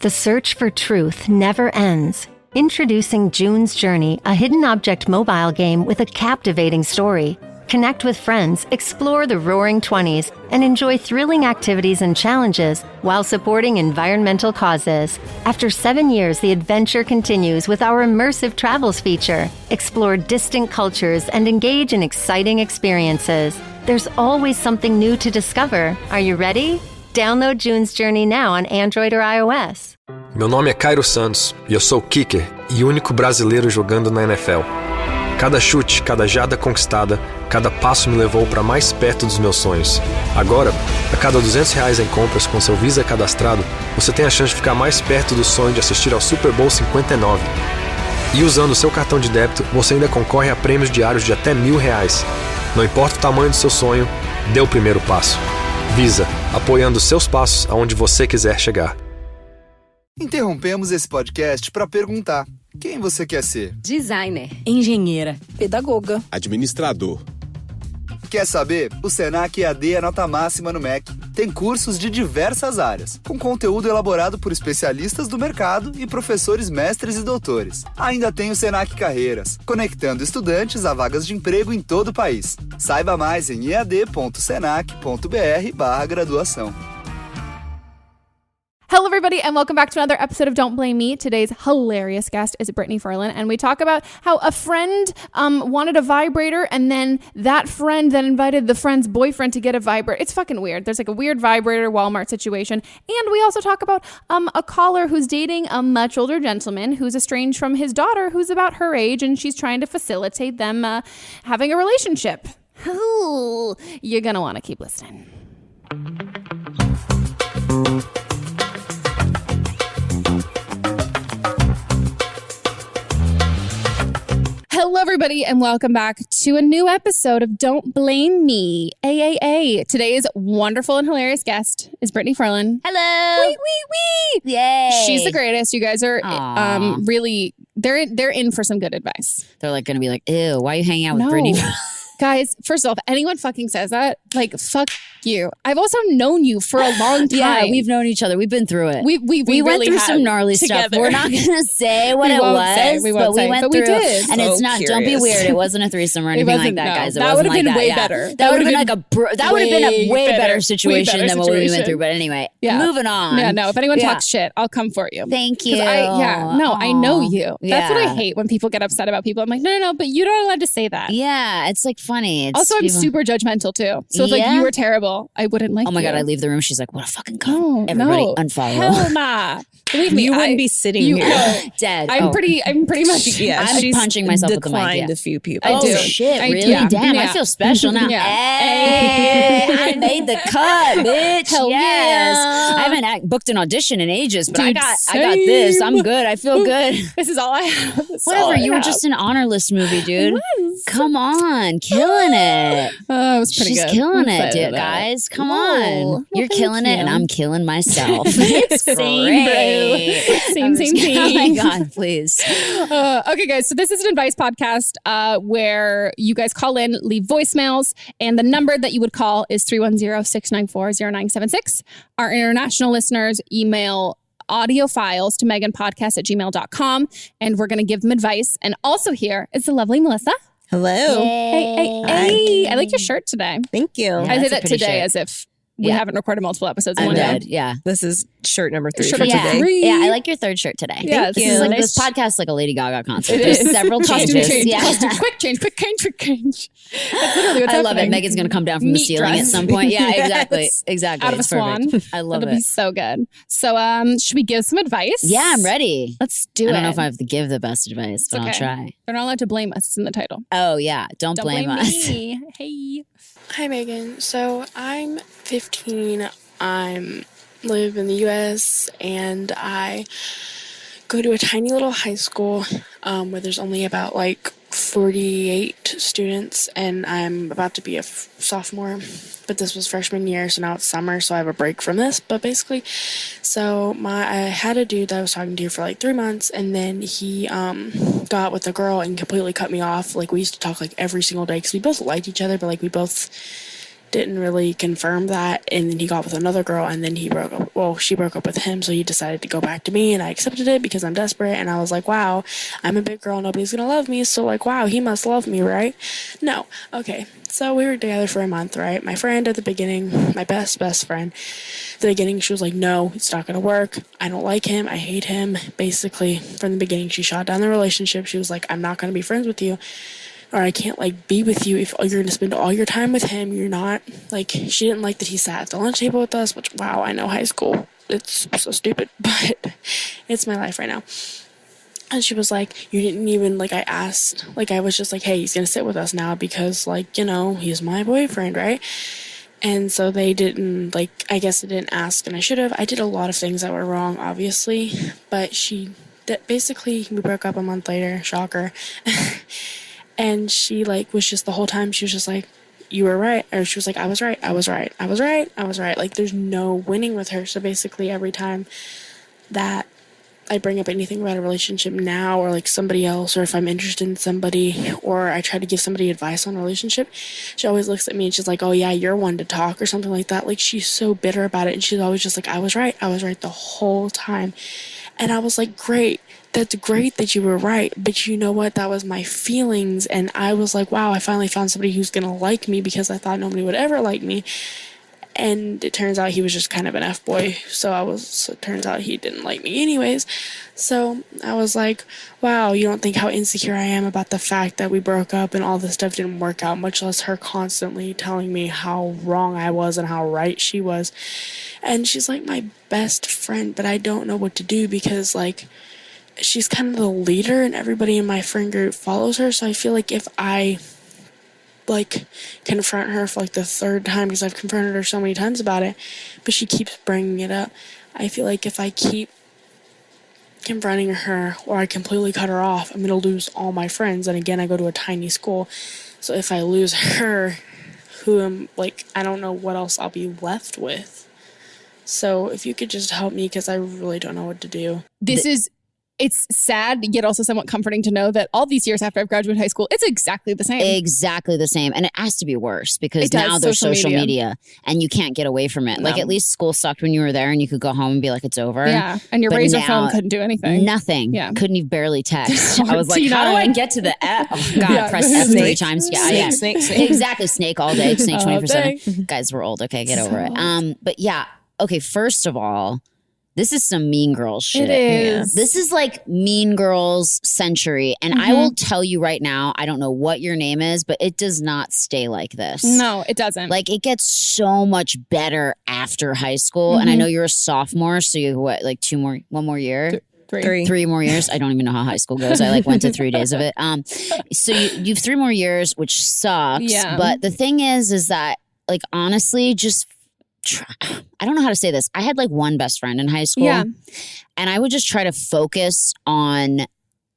The search for truth never ends. Introducing June's Journey, a hidden object mobile game with a captivating story. Connect with friends, explore the roaring 20s, and enjoy thrilling activities and challenges while supporting environmental causes. After 7 years, the adventure continues with our immersive travels feature. Explore distant cultures and engage in exciting experiences. There's always something new to discover. Are you ready? Download June's Journey now on Android or iOS. Meu nome é Cairo Santos e eu sou o kicker e único brasileiro jogando na NFL. Cada chute, cada jarda conquistada, cada passo me levou para mais perto dos meus sonhos. Agora, a cada R$200 em compras com seu Visa cadastrado, você tem a chance de ficar mais perto do sonho de assistir ao Super Bowl 59. E usando o seu cartão de débito, você ainda concorre a prêmios diários de até R$1.000. Não importa o tamanho do seu sonho, dê o primeiro passo. Visa, apoiando seus passos aonde você quiser chegar. Interrompemos esse podcast para perguntar: quem você quer ser? Designer, engenheira, pedagoga, administrador. Quer saber? O Senac EAD é nota máxima no MEC. Tem cursos de diversas áreas, com conteúdo elaborado por especialistas do mercado e professores mestres e doutores. Ainda tem o Senac Carreiras, conectando estudantes a vagas de emprego em todo o país. Saiba mais em ead.senac.br/graduação. Hello, everybody, and welcome back to another episode of Don't Blame Me. Today's hilarious guest is Brittany Furlan, and we talk about how a friend wanted a vibrator, and then that friend then invited the friend's boyfriend to get a vibrator. It's fucking weird. There's like a weird vibrator Walmart situation. And we also talk about a caller who's dating a much older gentleman who's estranged from his daughter, who's about her age, and she's trying to facilitate them having a relationship. Ooh, you're gonna want to keep listening. Hello, everybody, and welcome back to a new episode of Don't Blame Me, AAA. Today's wonderful and hilarious guest is Brittany Furlan. hello. Wee, wee, wee. Yay. She's the greatest. You guys are really, they're in for some good advice. They're like going to be like, ew, why are you hanging out with No. Brittany? Guys, first off, anyone fucking says that, like, fuck you. I've also known you for a long time. Yeah, we've known each other. We've been through it. We went really through had some gnarly together. stuff. We're not going to say what We it won't was, say, we won't but say, we went but we through. did. And it's So not, don't be curious. weird. It wasn't a threesome or anything like wasn't, that, no. guys. It That wasn't would've like been that. way Yeah. better. That would have been like that would have been a way better better situation than what we went through. But anyway, moving on. Yeah, no, if anyone talks shit, I'll come for you. Thank you. I know you. That's what I Yeah. hate when people get upset about people. I'm like, no, but you're not allowed to say that. Yeah, it's like funny. It's Also, I'm people- super judgmental too. So if like Yeah. you were terrible, I wouldn't like Oh my you. God, I leave the room. She's like, what a fucking cunt. No, Everybody no. unfollow. Hell nah. Believe me, You wouldn't be sitting here. Dead. I'm pretty much. Yeah, I'm she's punching myself with the mic, declined yeah. a few people. I Oh do. shit, I really? do. Damn, I Yeah. feel special now. Yeah. Hey, I made the cut, bitch. Hell yes. yeah. I haven't booked an audition in ages, but I Dude, got this. same. I'm good. I feel good. This is all I have. This is all Whatever, I you were have. just an honor list movie, dude. was. Come on, killing it. Oh, it was pretty She's good. killing I'm it, excited dude, about it. guys. Come Whoa. on. Well, You're thank killing it, and you. I'm killing myself. It's Same, great. bro. Same. Oh my God, please. Okay, guys. So this is an advice podcast where you guys call in, leave voicemails, and the number that you would call is 310-694-0976. Our international listeners email audio files to meghanpodcast@gmail.com, and we're going to give them advice. And also here is the lovely Melissa. Hello. Hey. I like your shirt today. Thank you. I Yeah, say that's a that pretty today shirt. as if we Yeah. haven't recorded multiple episodes in I'm one day. dead. Yeah. This is shirt number 3 Shirt for number today. 3. Yeah, I like your third shirt today. Yeah, This you. is like Nice. this podcast is like a Lady Gaga concert. It There's is. several Costume changes. change. Yeah. Costume, quick change. That's literally what's I love happening. it. Megan's gonna come down from the Meat ceiling dress. at some point. Yeah, exactly. Yes. Exactly. Out of a It's swan. perfect. I love It'll be it. so good. So, should we give some advice? Yeah, I'm ready. Let's do it. I don't know if I have to give the best advice, but I'll okay. try. They're not allowed to blame us. It's in the title. Oh yeah, don't blame us. me. Hey. Hi, Megan. So I'm 15. I live in the U.S. and I go to a tiny little high school where there's only about 48 students, and I'm about to be a sophomore, but this was freshman year, so now it's summer, so I have a break from this. But basically, so I had a dude that I was talking to for 3 months, and then he got with a girl and completely cut me off. We used to talk every single day because we both liked each other, but we both didn't really confirm that, and then he got with another girl, and then she broke up with him, so he decided to go back to me, and I accepted it because I'm desperate, and I was like, wow, I'm a big girl, nobody's gonna love me, so like, wow, he must love me, right? No. Okay, so we were together for a month, right? My friend at the beginning, my best friend, at the beginning, she was like, no, it's not gonna work, I don't like him, I hate him. Basically, from the beginning, she shot down the relationship. She was like, I'm not gonna be friends with you, or I can't like be with you if you're gonna spend all your time with him. You're not like, she didn't like that he sat at the lunch table with us, which, wow, I know high school, it's so stupid, but it's my life right now. And she was like, you didn't even, like, I asked, like, I was just like, hey, he's gonna sit with us now because, like, you know, he's my boyfriend, right? And so they didn't, like, I guess they didn't ask, and I should have. I did a lot of things that were wrong, obviously, but basically, we broke up a month later, shocker. And she, like, was just the whole time, she was just like, you were right. Or she was like, I was right. Like, there's no winning with her. So basically, every time that I bring up anything about a relationship now, or like somebody else, or if I'm interested in somebody, or I try to give somebody advice on a relationship, she always looks at me and she's like, oh yeah, you're one to talk, or something like that. Like, she's so bitter about it. And she's always just like, I was right the whole time. And I was like, great. That's great that you were right, but you know what? That was my feelings, and I was like, wow, I finally found somebody who's gonna like me, because I thought nobody would ever like me. And it turns out he was just kind of an F-boy, so it turns out he didn't like me anyways. So I was like, wow, you don't think how insecure I am about the fact that we broke up and all this stuff didn't work out, much less her constantly telling me how wrong I was and how right she was. And she's like my best friend, but I don't know what to do, because like, she's kind of the leader and everybody in my friend group follows her. So I feel like if I like confront her for like the third time, because I've confronted her so many times about it, but she keeps bringing it up, I feel like if I keep confronting her or I completely cut her off, I'm going to lose all my friends. And again, I go to a tiny school. So if I lose her, who am like, I don't know what else I'll be left with. So if you could just help me, because I really don't know what to do. It's sad, yet also somewhat comforting to know that all these years after I've graduated high school, it's exactly the same. Exactly the same. And it has to be worse, because now there's social media and you can't get away from it. No. Like, at least school sucked when you were there and you could go home and be like, it's over. Yeah. And your Razor phone couldn't do anything. Nothing. Yeah. Couldn't even barely text. I was like, how do I get to the app? Oh, God, press F 3 times. Yeah. Snake. Exactly. Snake all day. Snake 24/7. Guys, we're old. Okay, get over it. But yeah. Okay, first of all, this is some Mean Girls shit. It is. This is like Mean Girls century. And I will tell you right now, I don't know what your name is, but it does not stay like this. No, it doesn't. Like, it gets so much better after high school. And I know you're a sophomore, so you what, like one more year? Three more years. I don't even know how high school goes. I like went to 3 days of it. So you've 3 more years, which sucks. Yeah. But the thing is that, like, honestly, just I don't know how to say this. I had like one best friend in high school. Yeah. And I would just try to focus on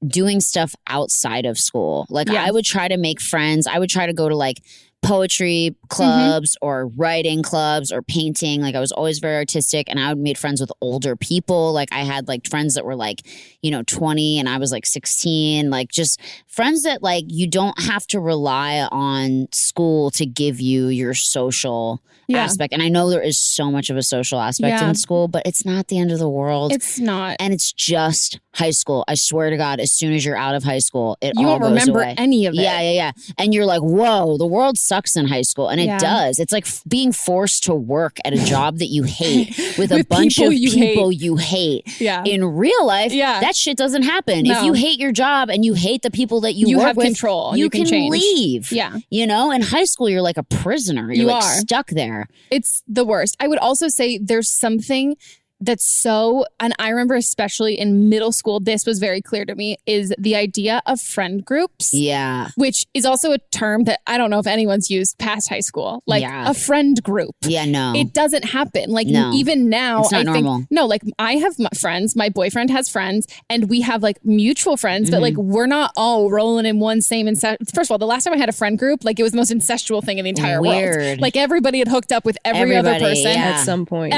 doing stuff outside of school. Like, I would try to make friends. I would try to go to like poetry clubs or writing clubs or painting. Like, I was always very artistic, and I would make friends with older people. Like, I had like friends that were like, 20 and I was like 16, like just friends that like you don't have to rely on school to give you your social aspect. And I know there is so much of a social aspect in school, but it's not the end of the world. It's not. And it's just high school. I swear to God, as soon as you're out of high school, it you all won't goes remember away. any of it. Yeah. And you're like, whoa, the world sucks in high school. And it does. It's like being forced to work at a job that you hate with a bunch of people you hate. Yeah. In real life, that shit doesn't happen. No. If you hate your job and you hate the people that you work have with, control. You can change. leave. Yeah. In high school, you're like a prisoner. You're like stuck there. It's the worst. I would also say there's something that's so, and I remember especially in middle school, this was very clear to me, is the idea of friend groups. Yeah. Which is also a term that I don't know if anyone's used past high school. Like a friend group. Yeah, no. It doesn't happen. Like even now, it's not normal. No, like I have friends, my boyfriend has friends, and we have like mutual friends, but like we're not all rolling in one same First of all, the last time I had a friend group, like it was the most incestual thing in the entire world. Like everybody had hooked up with every other person. At some point,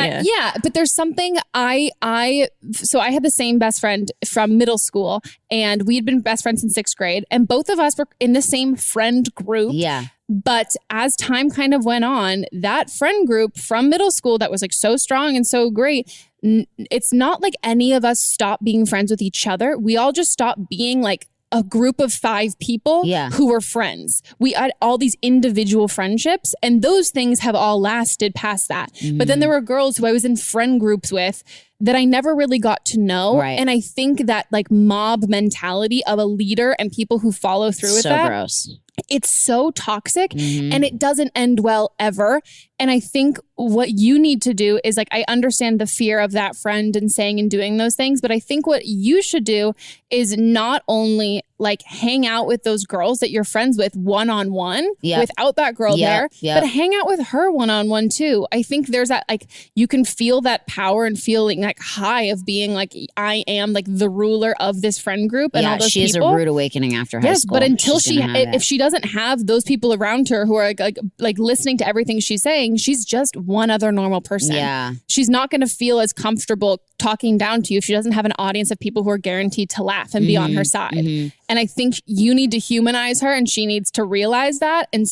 but there's something so I had the same best friend from middle school, and we had been best friends in 6th grade, and both of us were in the same friend group. Yeah. But as time kind of went on, that friend group from middle school that was like so strong and so great, it's not like any of us stopped being friends with each other. We all just stopped being like a group of 5 people who were friends. We had all these individual friendships, and those things have all lasted past that. But then there were girls who I was in friend groups with that I never really got to know. Right. And I think that like mob mentality of a leader and people who follow through with that. So gross. It's so toxic and it doesn't end well ever. And I think what you need to do is like, I understand the fear of that friend and saying and doing those things, but I think what you should do is not only like hang out with those girls that you're friends with one-on-one without that girl there, but hang out with her one-on-one too. I think there's that, like, you can feel that power and feeling like high of being like, I am like the ruler of this friend group and all those people. She has a rude awakening after high school. But until if she doesn't have those people around her who are like listening to everything she's saying, she's just one other normal person. Yeah. She's not going to feel as comfortable talking down to you if she doesn't have an audience of people who are guaranteed to laugh and be on her side. And I think you need to humanize her and she needs to realize that. And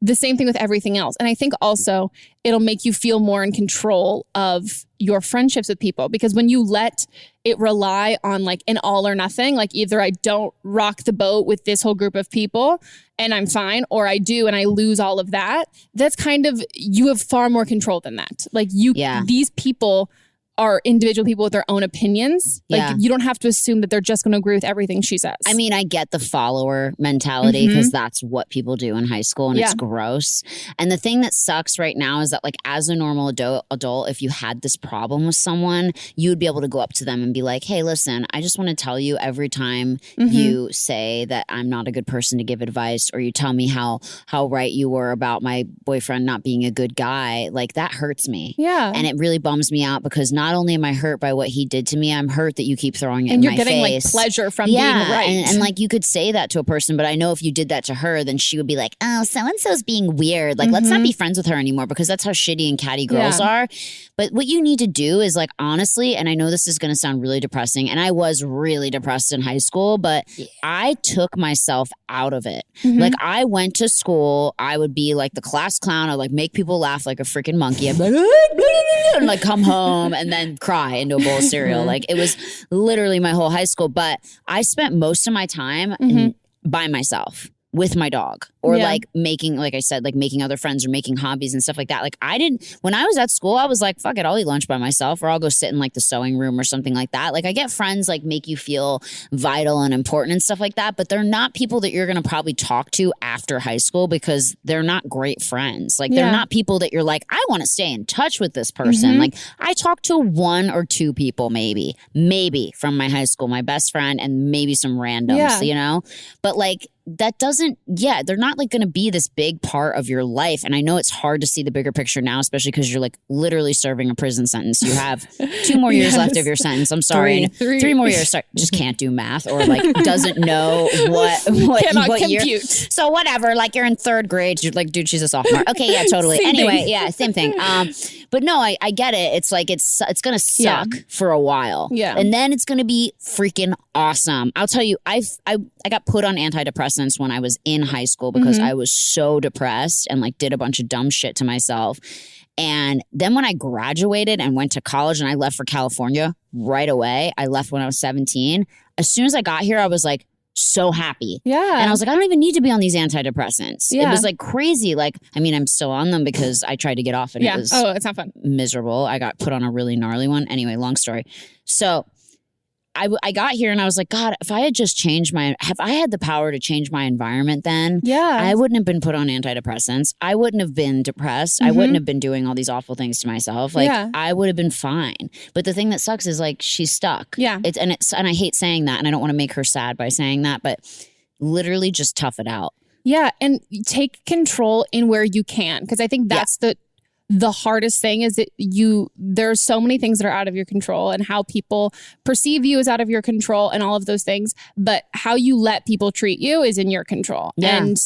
the same thing with everything else. And I think also it'll make you feel more in control of your friendships with people, because when you let it rely on like an all or nothing, like either I don't rock the boat with this whole group of people and I'm fine, or I do and I lose all of that. That's kind of, you have far more control than that. Like these people are individual people with their own opinions. Like you don't have to assume that they're just going to agree with everything she says. I mean, I get the follower mentality because that's what people do in high school and it's gross. And the thing that sucks right now is that like as a normal adult, if you had this problem with someone, you would be able to go up to them and be like, hey, listen, I just want to tell you every time you say that I'm not a good person to give advice, or you tell me how right you were about my boyfriend not being a good guy, like that hurts me. Yeah. And it really bums me out because not only am I hurt by what he did to me, I'm hurt that you keep throwing it in my face. And you're getting like pleasure from being right. And like you could say that to a person, but I know if you did that to her, then she would be like, oh, so-and-so's being weird. Like, let's not be friends with her anymore, because that's how shitty and catty girls are. But what you need to do is like, honestly, and I know this is going to sound really depressing, and I was really depressed in high school, but I took myself out of it. Like I went to school, I would be like the class clown. I'd like make people laugh like a freaking monkey. I'd be like, and like come home and then cry into a bowl of cereal. Like it was literally my whole high school. But I spent most of my time by myself with my dog, or like making, like I said, like making other friends or making hobbies and stuff like that. Like when I was at school, I was like, fuck it, I'll eat lunch by myself, or I'll go sit in like the sewing room or something like that. Like I get friends like make you feel vital and important and stuff like that, but they're not people that you're going to probably talk to after high school, because they're not great friends. Like they're not people that you're like, I want to stay in touch with this person. Like I talked to 1 or 2 people, maybe from my high school, my best friend, and maybe some randoms, you know, but like, that doesn't, they're not like going to be this big part of your life. And I know it's hard to see the bigger picture now, especially because you're like literally serving a prison sentence. You have 2 more years left of your sentence. I'm sorry. 3 more years. Sorry, just can't do math, or like doesn't know what year. So whatever, like you're in 3rd grade. You're like, dude, she's a sophomore. Okay, yeah, totally. Same thing. But no, I get it. It's like, it's going to suck for a while. Yeah. And then it's going to be freaking awesome. I'll tell you, I got put on antidepressants when I was in high school because I was so depressed and like did a bunch of dumb shit to myself. And then when I graduated and went to college and I left for California right away, I left when I was 17. As soon as I got here, I was like, so happy. Yeah. And I was like, I don't even need to be on these antidepressants. Yeah. It was like crazy. Like, I mean, I'm still on them because I tried to get off and it was it's not fun. Miserable. I got put on a really gnarly one. Anyway, long story. So I got here and I was like, God, if I had just if I had the power to change my environment then, I wouldn't have been put on antidepressants. I wouldn't have been depressed. I wouldn't have been doing all these awful things to myself. Like I would have been fine. But the thing that sucks is like, she's stuck. Yeah. And I hate saying that, and I don't want to make her sad by saying that, but literally just tough it out. Yeah. And take control in where you can. Because I think that's the hardest thing is that there's so many things that are out of your control, and how people perceive you is out of your control and all of those things. But how you let people treat you is in your control. Yeah. And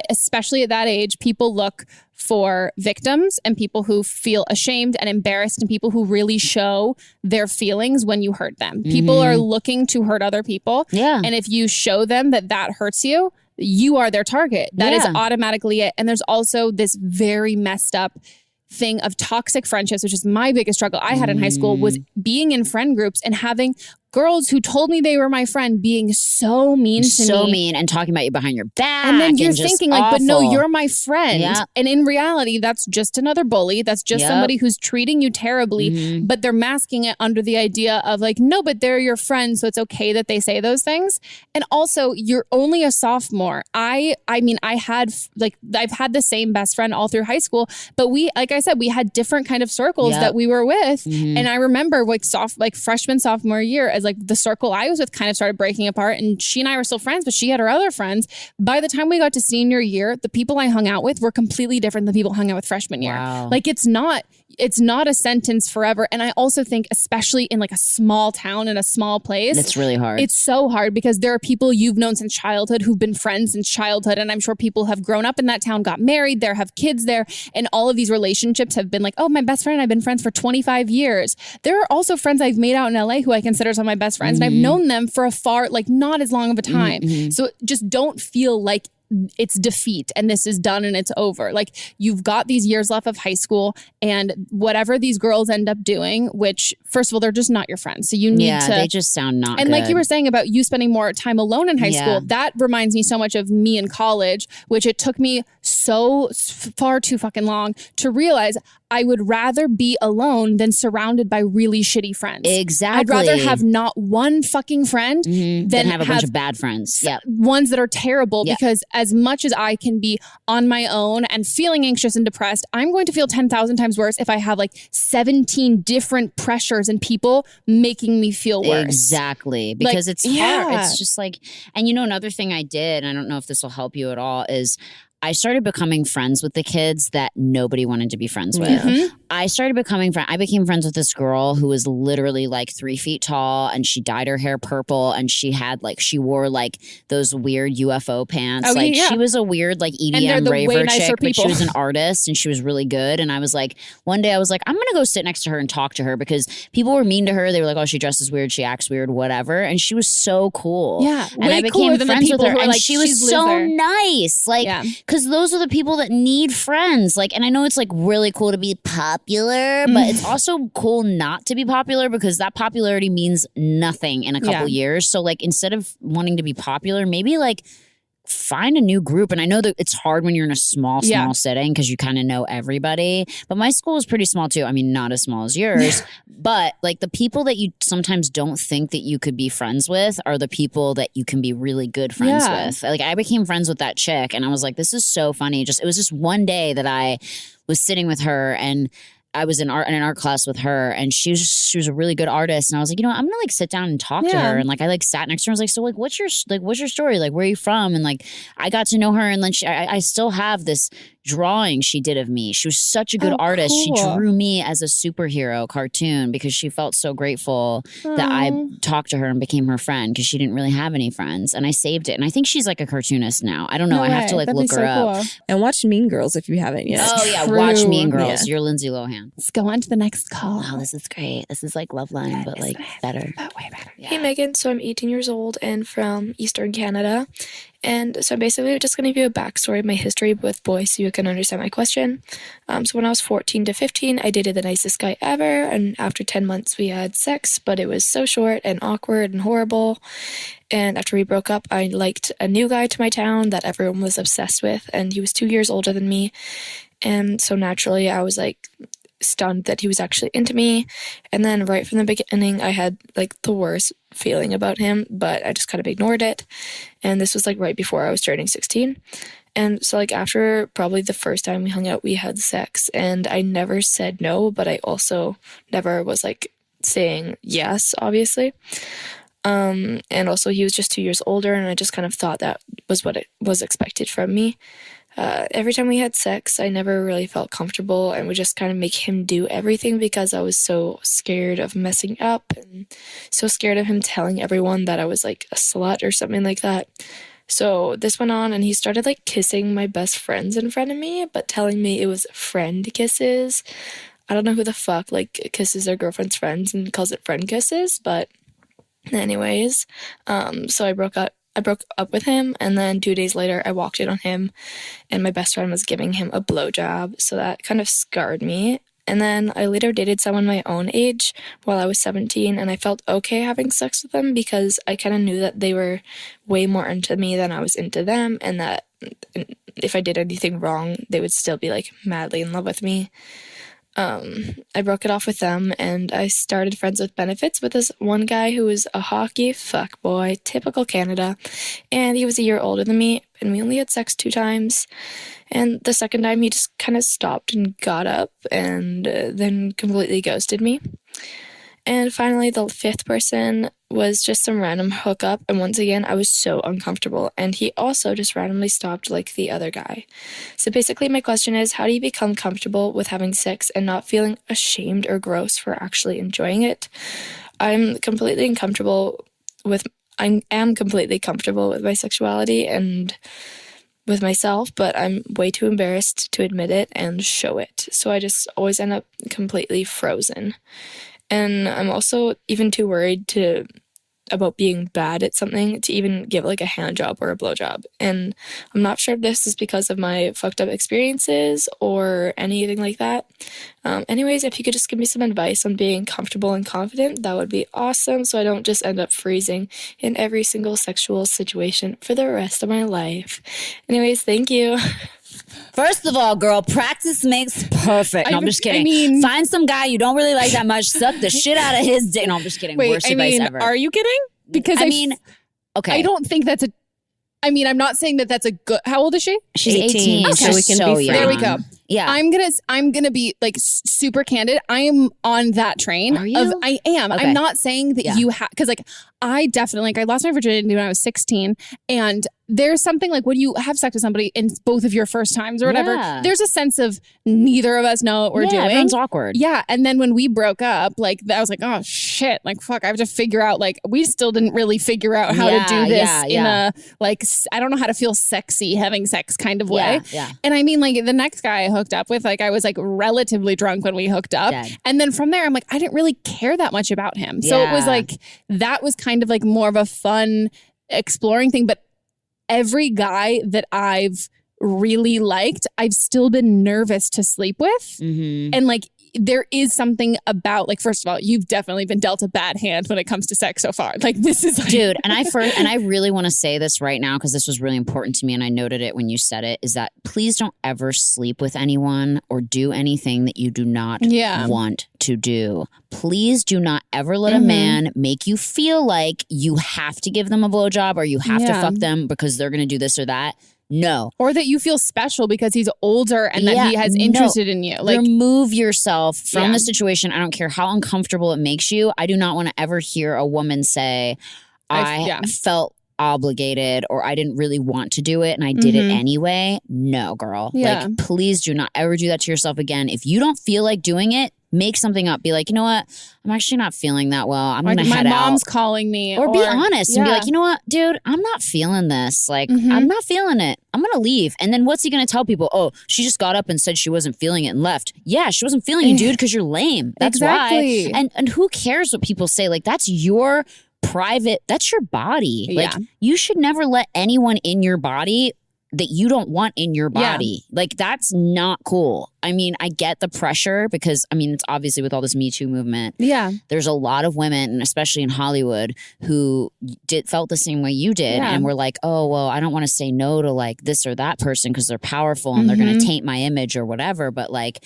especially at that age, people look for victims and people who feel ashamed and embarrassed, and people who really show their feelings when you hurt them. People are looking to hurt other people. Yeah. And if you show them that hurts you, you are their target. That is Yeah. automatically it. And there's also this very messed up thing of toxic friendships, which is my biggest struggle I had in high school, was being in friend groups and having girls who told me they were my friend being so mean to me. So mean and talking about you behind your back. And then you're just thinking like, but no, awful. you're my friend. Yeah. And in reality, that's just another bully. That's just Yep. somebody who's treating you terribly, but they're masking it under the idea of like, no, but they're your friend, so it's okay that they say those things. And also, you're only a sophomore. I've had the same best friend all through high school, but we, like I said, we had different kind of circles Yep. that we were with. And I remember freshman, sophomore year, as like the circle I was with kind of started breaking apart, and she and I were still friends, but she had her other friends. By the time we got to senior year, the people I hung out with were completely different than people I hung out with freshman year. Wow. Like it's not a sentence forever. And I also think, especially in like a small town in a small place, It's really hard. It's so hard because there are people you've known since childhood who've been friends since childhood. And I'm sure people have grown up in that town, got married there, have kids there. And all of these relationships have been like, oh, my best friend and I've been friends for 25 years. There are also friends I've made out in LA who I consider some of my best friends. And I've known them for not as long of a time. So just don't feel like it's defeat and this is done and it's over. Like you've got these years left of high school, and whatever these girls end up doing, which first of all, they're just not your friends. So you need to. They just sound not And good. like you were saying about you spending more time alone in high Yeah. school, that reminds me so much of me in college, which it took me so far too fucking long to realize I would rather be alone than surrounded by really shitty friends. Exactly. I'd rather have not one fucking friend than have a bunch of bad friends. Yeah. ones that are terrible, Yeah. because as much as I can be on my own and feeling anxious and depressed, I'm going to feel 10,000 times worse if I have like 17 different pressures and people making me feel worse. Exactly. Because it's hard. yeah. It's just like, and another thing I did, and I don't know if this will help you at all, is I started becoming friends with the kids that nobody wanted to be friends with. I became friends with this girl who was literally like 3 feet tall, and she dyed her hair purple, and she wore like those weird UFO pants. She was a weird like EDM raver chick, but she was an artist and she was really good. And I was like, one day I was like, I'm going to go sit next to her and talk to her, because people were mean to her. They were like, oh, she dresses weird, she acts weird, whatever. And she was so cool. Yeah. And I became friends with her, and she was so nice. Like, because those are the people that need friends. Like, and I know it's like really cool to be popular, but it's also cool not to be popular, because that popularity means nothing in a couple years. So like, instead of wanting to be popular, maybe like find a new group. And I know that it's hard when you're in a small setting, because you kind of know everybody. But my school was pretty small too. I mean, not as small as yours, but like the people that you sometimes don't think that you could be friends with are the people that you can be really good friends with. Like I became friends with that chick, and I was like, this is so funny. It was just one day that I was sitting with her, and I was in an art class with her, and she was a really good artist. And I was like, I'm gonna like sit down and talk to her. And like I like sat next to her. I was like, so like what's your story? Like, where are you from? And like I got to know her, and then I still have this drawing she did of me. She was such a good artist. Cool. She drew me as a superhero cartoon, because she felt so grateful that I talked to her and became her friend, because she didn't really have any friends. And I saved it. And I think she's like a cartoonist now. I don't know. I have to like look her up. And watch Mean Girls if you haven't yet. Oh yeah, watch Mean Girls. You're Lindsay Lohan. Let's go on to the next call. Wow, this is great. This is like Lifeline, but like better. But way better. Hey Megan, so I'm 18 years old and from Eastern Canada. And so I'm basically just going to give you a backstory of my history with boys so you can understand my question. So when I was 14 to 15, I dated the nicest guy ever. And after 10 months, we had sex, but it was so short and awkward and horrible. And after we broke up, I liked a new guy to my town that everyone was obsessed with. And he was 2 years older than me. And so naturally, I was like stunned that he was actually into me. And then right from the beginning, I had like the worst feeling about him, but I just kind of ignored it. And this was like right before I was turning 16. And so like after probably the first time we hung out, we had sex, and I never said no, but I also never was like saying yes, obviously. And also he was just 2 years older, and I just kind of thought that was what it was expected from me. Every time we had sex, I never really felt comfortable and would just kind of make him do everything, because I was so scared of messing up and so scared of him telling everyone that I was like a slut or something like that. So this went on, and he started like kissing my best friends in front of me, but telling me it was friend kisses. I don't know who the fuck like kisses their girlfriend's friends and calls it friend kisses, but anyways, so I broke I broke up with him, and then 2 days later I walked in on him and my best friend was giving him a blowjob. So that kind of scarred me. And then I later dated someone my own age while I was 17, and I felt okay having sex with them because I kind of knew that they were way more into me than I was into them, and that if I did anything wrong, they would still be like madly in love with me. I broke it off with them, and I started friends with benefits with this one guy who was a hockey fuckboy, typical Canada, and he was a year older than me, and we only had sex 2 times, and the second time he just kind of stopped and got up, and then completely ghosted me. And finally, the 5th person was just some random hookup, and once again, I was so uncomfortable, and he also just randomly stopped like the other guy. So basically, my question is, how do you become comfortable with having sex and not feeling ashamed or gross for actually enjoying it? I am completely comfortable with my sexuality and with myself, but I'm way too embarrassed to admit it and show it. So I just always end up completely frozen. And I'm also even too worried about being bad at something to even give like a hand job or a blowjob. And I'm not sure if this is because of my fucked up experiences or anything like that. Anyways, if you could just give me some advice on being comfortable and confident, that would be awesome, so I don't just end up freezing in every single sexual situation for the rest of my life. Anyways, thank you. First of all, girl, practice makes perfect. No, I'm just kidding. Find some guy you don't really like that much, suck the shit out of his dick. No, I'm just kidding. Worst advice ever. Are you kidding? Because okay. I don't think that's I'm not saying that that's a good. How old is she? She's 18. Okay. So we can be there we go. Yeah. I'm gonna be like super candid. I am on that train. Are you? I am. Okay. I'm not saying that you have, because like I definitely, like, I lost my virginity when I was 16, and there's something like when you have sex with somebody in both of your first times or whatever, there's a sense of neither of us know what we're doing. Everyone's awkward. Yeah. And then when we broke up, like, I was like, oh shit, like, fuck, I have to figure out, like, we still didn't really figure out how to do this in a, like, I don't know how to feel sexy having sex kind of way. Yeah. And I mean, like, the next guy I hooked up with, like, I was like relatively drunk when we hooked up. Dead. And then from there, I'm like, I didn't really care that much about him. So it was like, that was kind of like more of a fun exploring thing. But every guy that I've really liked, I've still been nervous to sleep with. Mm-hmm. And like, there is something about, like, first of all, you've definitely been dealt a bad hand when it comes to sex so far. Like, this is like, dude. And I really want to say this right now, because this was really important to me, and I noted it when you said it, is that please don't ever sleep with anyone or do anything that you do not want to do. Please do not ever let a man make you feel like you have to give them a blowjob or you have to fuck them because they're going to do this or that. No. Or that you feel special because he's older and that he has interested in you. Like, remove yourself from the situation. I don't care how uncomfortable it makes you. I do not want to ever hear a woman say, I felt obligated or I didn't really want to do it and I did it anyway. No, girl. Like, please do not ever do that to yourself again. If you don't feel like doing it, make something up. Be like, you know what? I'm actually not feeling that well. I'm going to head out. My mom's calling me. Or be honest and be like, you know what, dude? I'm not feeling this. Like, I'm not feeling it. I'm going to leave. And then what's he going to tell people? Oh, she just got up and said she wasn't feeling it and left. Yeah, she wasn't feeling it, dude, because you're lame. That's why. And who cares what people say? Like, that's your private, that's your body. Like, you should never let anyone in your body that you don't want in your body. Like, that's not cool. I mean, I get the pressure because, I mean, it's obviously with all this Me Too movement. Yeah. There's a lot of women, and especially in Hollywood, who felt the same way you did and were like, oh, well, I don't want to say no to like this or that person because they're powerful and they're going to taint my image or whatever. But like,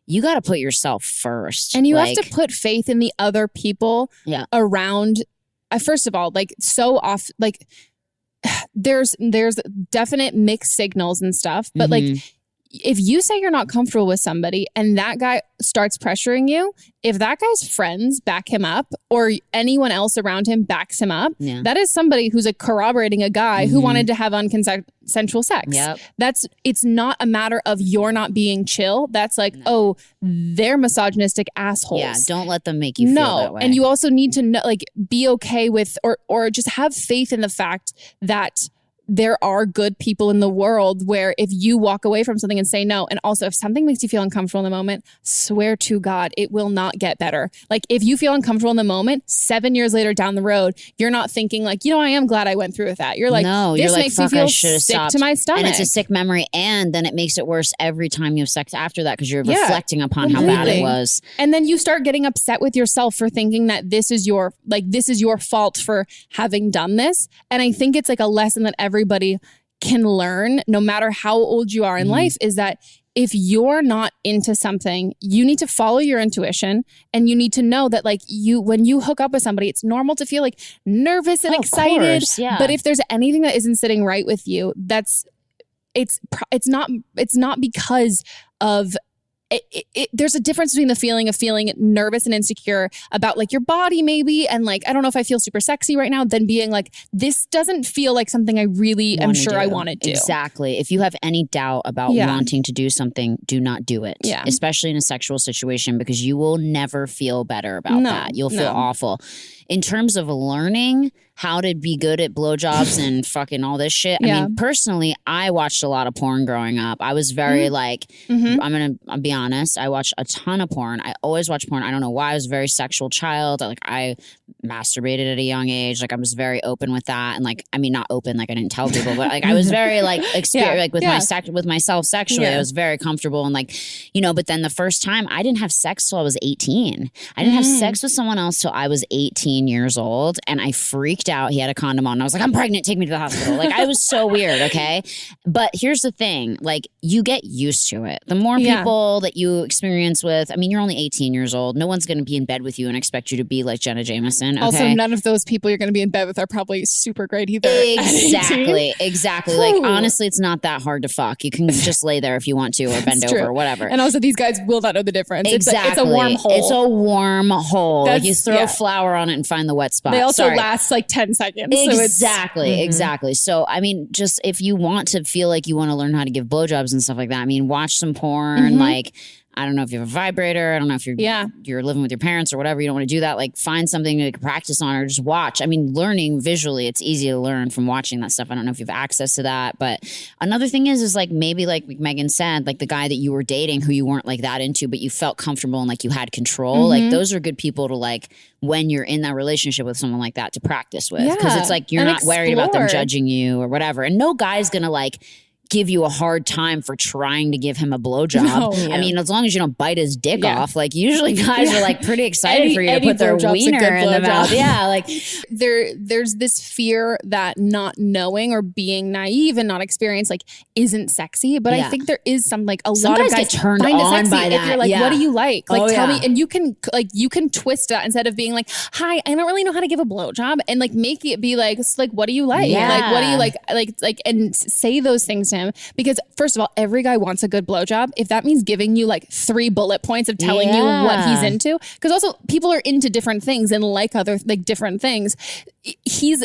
you got to put yourself first. And you have to put faith in the other people around. First of all, like, so off, like, there's definite mixed signals and stuff, but like, if you say you're not comfortable with somebody and that guy starts pressuring you, if that guy's friends back him up or anyone else around him backs him up, that is somebody who's like corroborating a guy who wanted to have unconsensual sex. It's not a matter of you're not being chill. That's like, oh, they're misogynistic assholes. Yeah, don't let them make you feel that way. And you also need to know, like, be okay with or just have faith in the fact that there are good people in the world where if you walk away from something and say no, and also if something makes you feel uncomfortable in the moment, swear to God, it will not get better. Like if you feel uncomfortable in the moment, 7 years later down the road, you're not thinking like, I am glad I went through with that. You're like, no, this makes me feel sick to my stomach. And it's a sick memory. And then it makes it worse every time you have sex after that because you're reflecting upon how bad it was. And then you start getting upset with yourself for thinking that this is your fault for having done this. And I think it's like a lesson that everybody can learn no matter how old you are in life is that if you're not into something, you need to follow your intuition and you need to know that like when you hook up with somebody, it's normal to feel like nervous and excited. Course, But if there's anything that isn't sitting right with you, it's not because of there's a difference between the feeling of feeling nervous and insecure about like your body maybe and like I don't know if I feel super sexy right now than being like this doesn't feel like something I really am sure I want to do. Exactly. If you have any doubt about wanting to do something, do not do it. Yeah. Especially in a sexual situation because you will never feel better about that. You'll feel awful. In terms of learning how to be good at blowjobs and fucking all this shit. I mean, personally, I watched a lot of porn growing up. I was very I'll be honest. I watched a ton of porn. I always watched porn. I don't know why. I was a very sexual child. I masturbated at a young age. Like I was very open with that. And like, I mean, not open, like I didn't tell people, but like I was very like with myself sexually. I was very comfortable and like, but then the first time I didn't have sex till I was 18. I didn't have sex with someone else till I was 18 years old. And I freaked out. He had a condom on. And I was like, I'm pregnant. Take me to the hospital. Like I was so weird. Okay. But here's the thing. Like you get used to it. The more people that you experience with, I mean, you're only 18 years old. No one's going to be in bed with you and expect you to be like Jenna Jameson. Okay? Also, none of those people you're going to be in bed with are probably super great either. Exactly. Like honestly, it's not that hard to fuck. You can just lay there if you want to or bend over or whatever. And also these guys will not know the difference. Exactly. It's a warm hole. It's a warm hole. Like you throw flour on it and find the wet spot. They also last like 10 seconds. Exactly. So, I mean, just if you want to feel like you want to learn how to give blowjobs and stuff like that, I mean, watch some porn, like, I don't know if you have a vibrator. I don't know if you're living with your parents or whatever. You don't want to do that. Like find something to practice on or just watch. I mean, learning visually, it's easy to learn from watching that stuff. I don't know if you have access to that. But another thing is like maybe like Megan said, like the guy that you were dating who you weren't like that into, but you felt comfortable and like you had control. Like those are good people to like when you're in that relationship with someone like that to practice with. Because it's like you're not worried about them judging you or whatever. And no guy's going to like give you a hard time for trying to give him a blowjob. I mean, as long as you don't bite his dick off, like usually guys are like pretty excited for you to put their wiener in their mouth. Yeah, like there's this fear that not knowing or being naive and not experienced like isn't sexy. But I think there is some like some lot of guys get turned find on it sexy by that. If you're like, what do you like? Like tell me, and you can twist that instead of being like, hi, I don't really know how to give a blowjob, and like make it be like, it's like, what do you like? Like what do you like, and say those things to him. Because first of all, every guy wants a good blowjob. If that means giving you like 3 bullet points of telling you what he's into, because also people are into different things and like other like different things.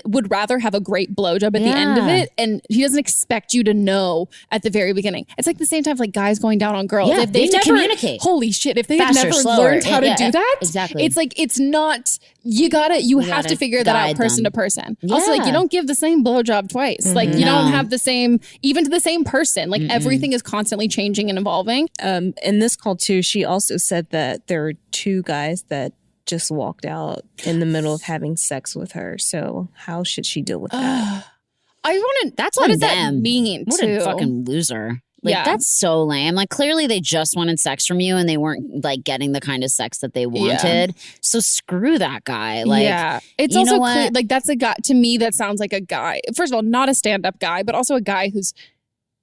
Would rather have a great blowjob at the end of it, and he doesn't expect you to know at the very beginning. It's like the same time like guys going down on girls. If they never communicate, holy shit, if they had never learned how to do that, it's like it's not. You have to figure that out person to person. Also, like you don't give the same blowjob twice. Like you don't have the same, even to the same person. Like everything is constantly changing and evolving. In this call too, she also said that there are 2 guys that just walked out in the middle of having sex with her. So how should she deal with that? That's what on does them. That mean? What a fucking loser. Like that's so lame. Like clearly they just wanted sex from you and they weren't like getting the kind of sex that they wanted. So screw that guy. Like it's also clear, like that's a guy to me that sounds like a guy. First of all, not a stand-up guy, but also a guy who's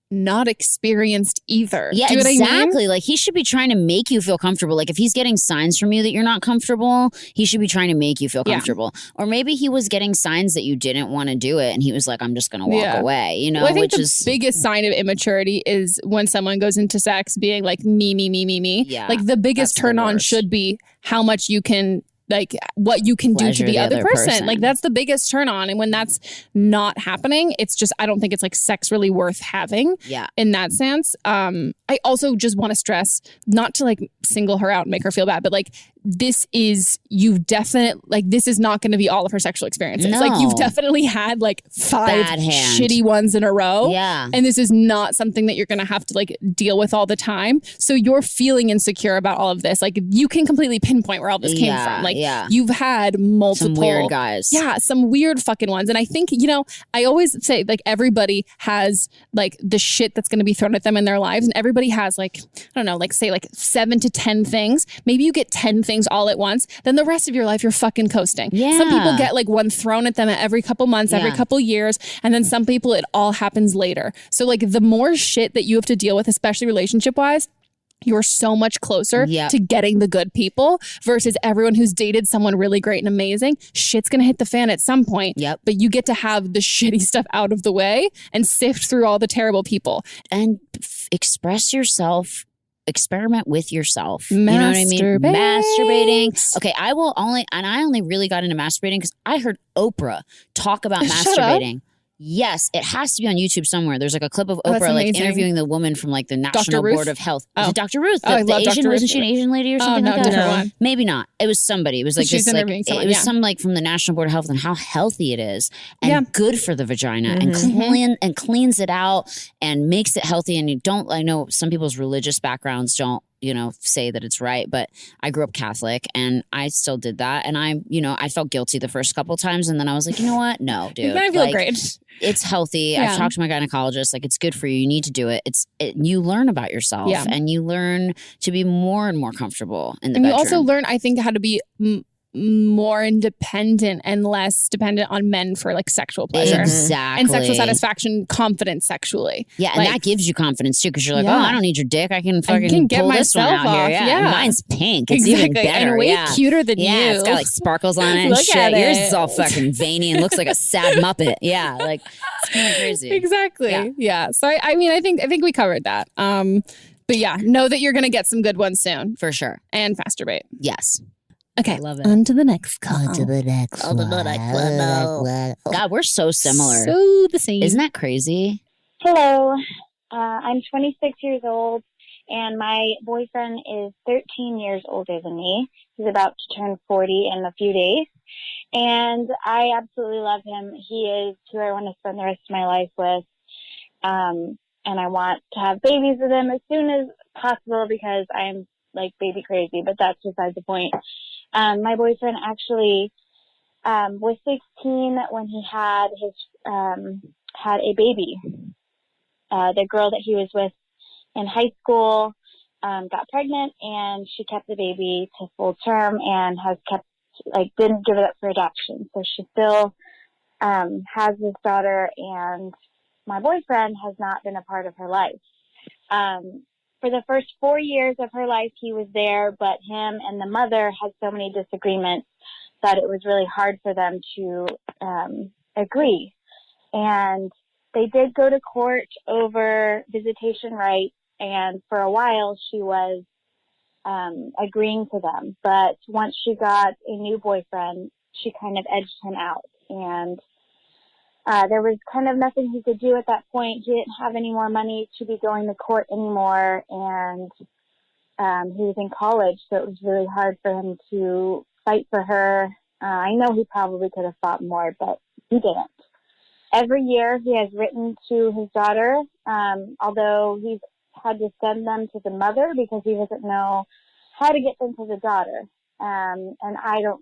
not experienced either. Yeah, do you know exactly. What I mean? Like he should be trying to make you feel comfortable. Like if he's getting signs from you that you're not comfortable, he should be trying to make you feel comfortable. Or maybe he was getting signs that you didn't want to do it and he was like, I'm just going to walk away, you know? Well, I think the biggest sign of immaturity is when someone goes into sex being like me. Yeah, like the biggest turn on should be how much you can like what you can do to the other person. Like that's the biggest turn on. And when that's not happening, it's just, I don't think it's like sex really worth having in that sense. I also just want to stress, not to like single her out and make her feel bad, but like this is not going to be all of her sexual experiences. No. Like you've definitely had like 5 shitty ones in a row. Yeah. And this is not something that you're going to have to like deal with all the time. So you're feeling insecure about all of this. Like you can completely pinpoint where all this came from. Like you've had multiple some weird guys. Yeah, some weird fucking ones. And I think, I always say like everybody has like the shit that's going to be thrown at them in their lives. And everybody has like, I don't know, like say like 7 to 10 things. Maybe you get 10 things all at once. Then the rest of your life, you're fucking coasting. Yeah. Some people get like one thrown at them every couple months, every couple years. And then some people, it all happens later. So like the more shit that you have to deal with, especially relationship wise, you're so much closer to getting the good people versus everyone who's dated someone really great and amazing. Shit's going to hit the fan at some point, but you get to have the shitty stuff out of the way and sift through all the terrible people. And express yourself. Experiment with yourself. You know what I mean? Masturbating. Okay, I only really got into masturbating because I heard Oprah talk about masturbating. Yes, it has to be on YouTube somewhere. There's like a clip of Oprah like interviewing the woman from like the National Board of Health. Is it Dr. Ruth? The Asian, wasn't she an Asian lady or something like that? No. Maybe not. It was somebody. It was like this, like, it was some like from the National Board of Health and how healthy it is and good for the vagina and cleans it out and makes it healthy. And I know some people's religious backgrounds don't, say that it's right, but I grew up Catholic and I still did that. And I felt guilty the first couple times. And then I was like, you know what? No, dude. I feel great. It's healthy. Yeah. I've talked to my gynecologist. Like, it's good for you. You need to do it. You learn about yourself and you learn to be more and more comfortable in the bedroom. You also learn, I think, how to be more independent and less dependent on men for like sexual pleasure. Exactly. And sexual satisfaction, confidence sexually. Yeah, and that gives you confidence too, because you're like, oh, I don't need your dick. I can fucking get pull this one myself out off. here. Yeah. Mine's pink. It's even better. And way cuter than you. Yeah, it's got like sparkles on it and shit. Yours is all fucking veiny and looks like a sad Muppet. Yeah, like it's kind of crazy. Exactly. Yeah. So I think we covered that. But yeah, know that you're gonna get some good ones soon. For sure. And masturbate. Yes. Okay, I love it. On to the next call. God, we're so similar. So the same. Isn't that crazy? Hello. I'm 26 years old, and my boyfriend is 13 years older than me. He's about to turn 40 in a few days. And I absolutely love him. He is who I want to spend the rest of my life with. And I want to have babies with him as soon as possible because I'm like baby crazy, but that's beside the point. My boyfriend actually was 16 when he had a baby. The girl that he was with in high school got pregnant, and she kept the baby to full term and has didn't give it up for adoption. So she still has this daughter, and my boyfriend has not been a part of her life. For the first 4 years of her life, he was there, but him and the mother had so many disagreements that it was really hard for them to agree. And they did go to court over visitation rights, and for a while she was agreeing to them. But once she got a new boyfriend, she kind of edged him out. And there was kind of nothing he could do at that point. He didn't have any more money to be going to court anymore, and he was in college, so it was really hard for him to fight for her. I know he probably could have fought more, but he didn't. Every year he has written to his daughter, although he's had to send them to the mother because he doesn't know how to get them to the daughter. And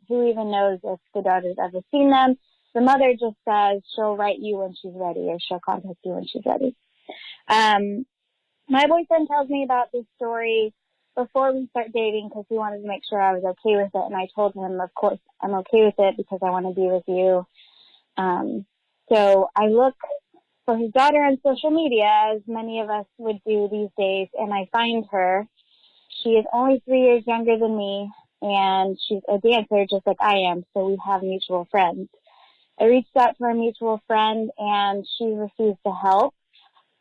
who even knows if the daughter's ever seen them. The mother just says she'll write you when she's ready, or she'll contact you when she's ready. My boyfriend tells me about this story before we start dating because he wanted to make sure I was okay with it. And I told him, of course, I'm okay with it because I want to be with you. So I look for his daughter on social media, as many of us would do these days, and I find her. She is only 3 years younger than me, and she's a dancer just like I am, so we have mutual friends. I reached out to our mutual friend, and she refused to help.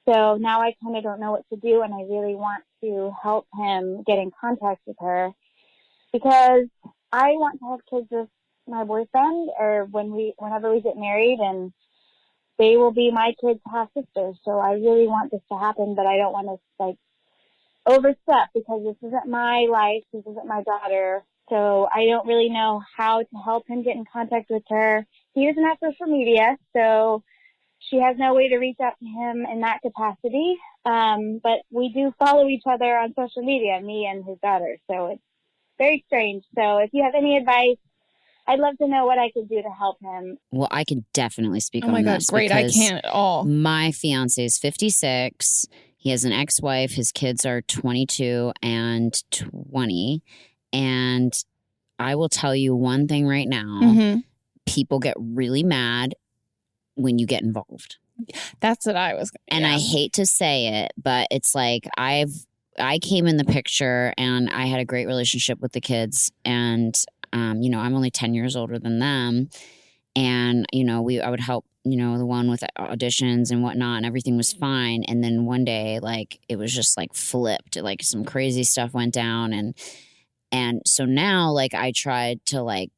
So now I kind of don't know what to do, and I really want to help him get in contact with her because I want to have kids with my boyfriend, or whenever we get married, and they will be my kids' half sisters. So I really want this to happen, but I don't want to overstep because this isn't my life. This isn't my daughter. So I don't really know how to help him get in contact with her. He doesn't have social media, so she has no way to reach out to him in that capacity. But we do follow each other on social media, me and his daughter. So it's very strange. So if you have any advice, I'd love to know what I could do to help him. Well, I could definitely speak on this. Oh my God, great. I can't at all. My fiance is 56. He has an ex-wife. His kids are 22 and 20. And I will tell you one thing right now. Mm-hmm. People get really mad when you get involved. That's what I was. And I hate to say it, but it's like I came in the picture and I had a great relationship with the kids. And, I'm only 10 years older than them. And, I would help, the one with auditions and whatnot, and everything was fine. And then one day, like, it was just like flipped, like some crazy stuff went down. And so now, like, I tried to like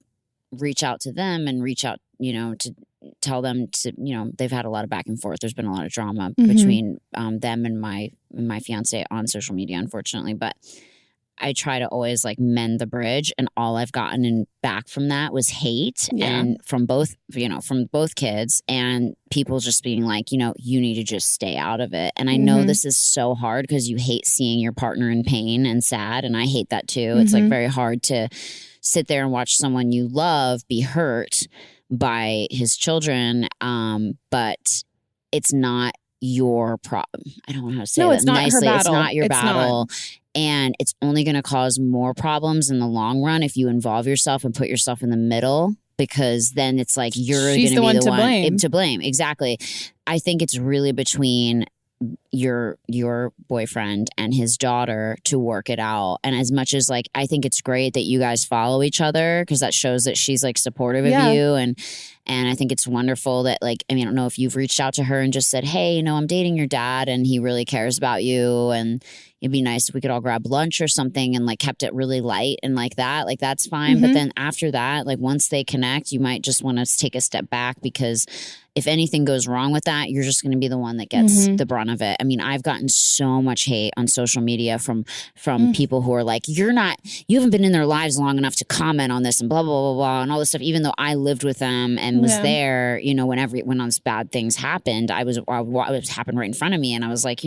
reach out to them and reach out, to tell them to, they've had a lot of back and forth. There's been a lot of drama between them and my fiance on social media, unfortunately. But I try to always like mend the bridge, and all I've gotten back from that was hate, and from both kids, and people just being like, you need to just stay out of it. And I know this is so hard because you hate seeing your partner in pain and sad, and I hate that too. It's like very hard to sit there and watch someone you love be hurt by his children, but it's not your problem. I don't know how to say that it's not nicely. her battle. It's not your It's battle. not. And it's only going to cause more problems in the long run if you involve yourself and put yourself in the middle, because then it's like you're going to be the one to blame. Exactly. I think it's really between your boyfriend and his daughter to work it out. And as much as like, I think it's great that you guys follow each other, because that shows that she's like supportive of you. And I think it's wonderful that, like, I don't know if you've reached out to her and just said, hey, I'm dating your dad and he really cares about you, and it'd be nice if we could all grab lunch or something, and like kept it really light and like that. Like, that's fine. But then after that, like once they connect, you might just want to take a step back, because if anything goes wrong with that, you're just going to be the one that gets the brunt of it. I've gotten so much hate on social media from people who are like, you haven't been in their lives long enough to comment on this and blah, blah, blah, blah, and all this stuff, even though I lived with them and was there, when those bad things happened, it happened right in front of me. And I was like,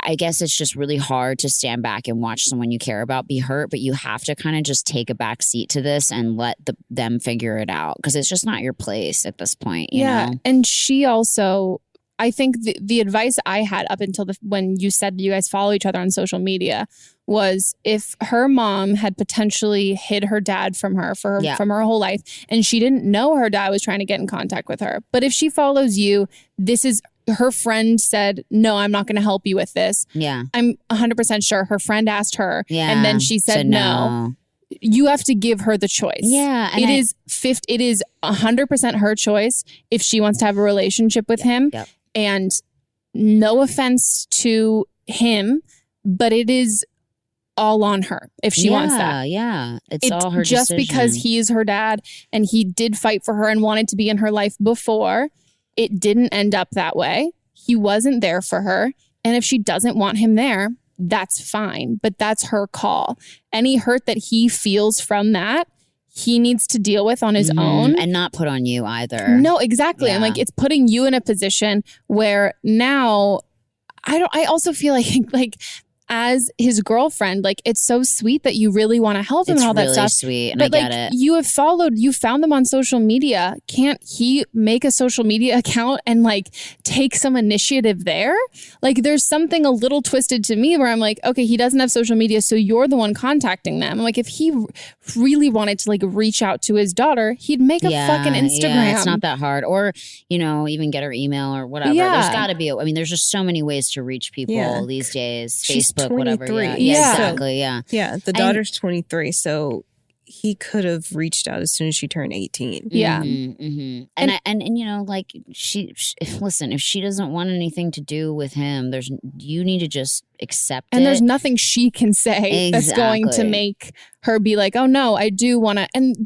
I guess it's just really hard to stand back and watch someone you care about be hurt, but you have to kind of just take a back seat to this and let them figure it out, because it's just not your place at this point. You know? And she also, I think the advice I had up until when you said you guys follow each other on social media was, if her mom had potentially hid her dad from her from her whole life, and she didn't know her dad was trying to get in contact with her, but if she follows you, her friend said, no, I'm not going to help you with this. Yeah. I'm 100% sure her friend asked her, and then she said no. You have to give her the choice. Yeah. And it is 100% her choice if she wants to have a relationship with him. Yep. And no offense to him, but it is all on her if she wants that. Yeah. It's all her just decision. Because he is her dad and he did fight for her and wanted to be in her life before, it didn't end up that way. He wasn't there for her. And if she doesn't want him there, that's fine. But that's her call. Any hurt that he feels from that, he needs to deal with on his own. And not put on you either. No, exactly. Yeah. And like, it's putting you in a position where now I also feel like as his girlfriend, like, it's so sweet that you really want to help him and all that stuff. It's really sweet, and but I get it. You found them on social media. Can't he make a social media account and like take some initiative there? Like, there's something a little twisted to me where I'm like, okay, he doesn't have social media, so you're the one contacting them. I'm like, if he really wanted to like reach out to his daughter, he'd make a fucking Instagram. Yeah, it's not that hard. Or, even get her email or whatever. Yeah. There's got to be, there's just so many ways to reach people these days. Facebook, whatever. Yeah, exactly. Yeah. Yeah. The daughter's 23. So he could have reached out as soon as she turned 18. Yeah. And like listen, if she doesn't want anything to do with him, you need to just accept it. And there's nothing she can say that's going to make her be like, oh no, I do want to. And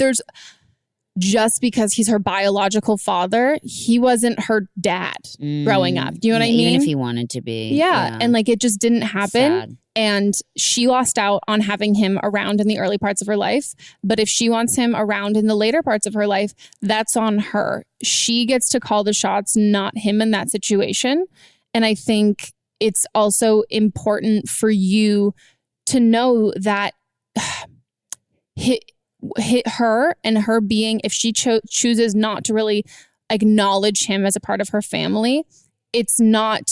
just because he's her biological father, he wasn't her dad growing up. Do you know what I mean? Even if he wanted to be. Yeah. And like, it just didn't happen. Sad. And she lost out on having him around in the early parts of her life. But if she wants him around in the later parts of her life, that's on her. She gets to call the shots, not him in that situation. And I think it's also important for you to know that hit her and her being, if she chooses not to really acknowledge him as a part of her family, it's not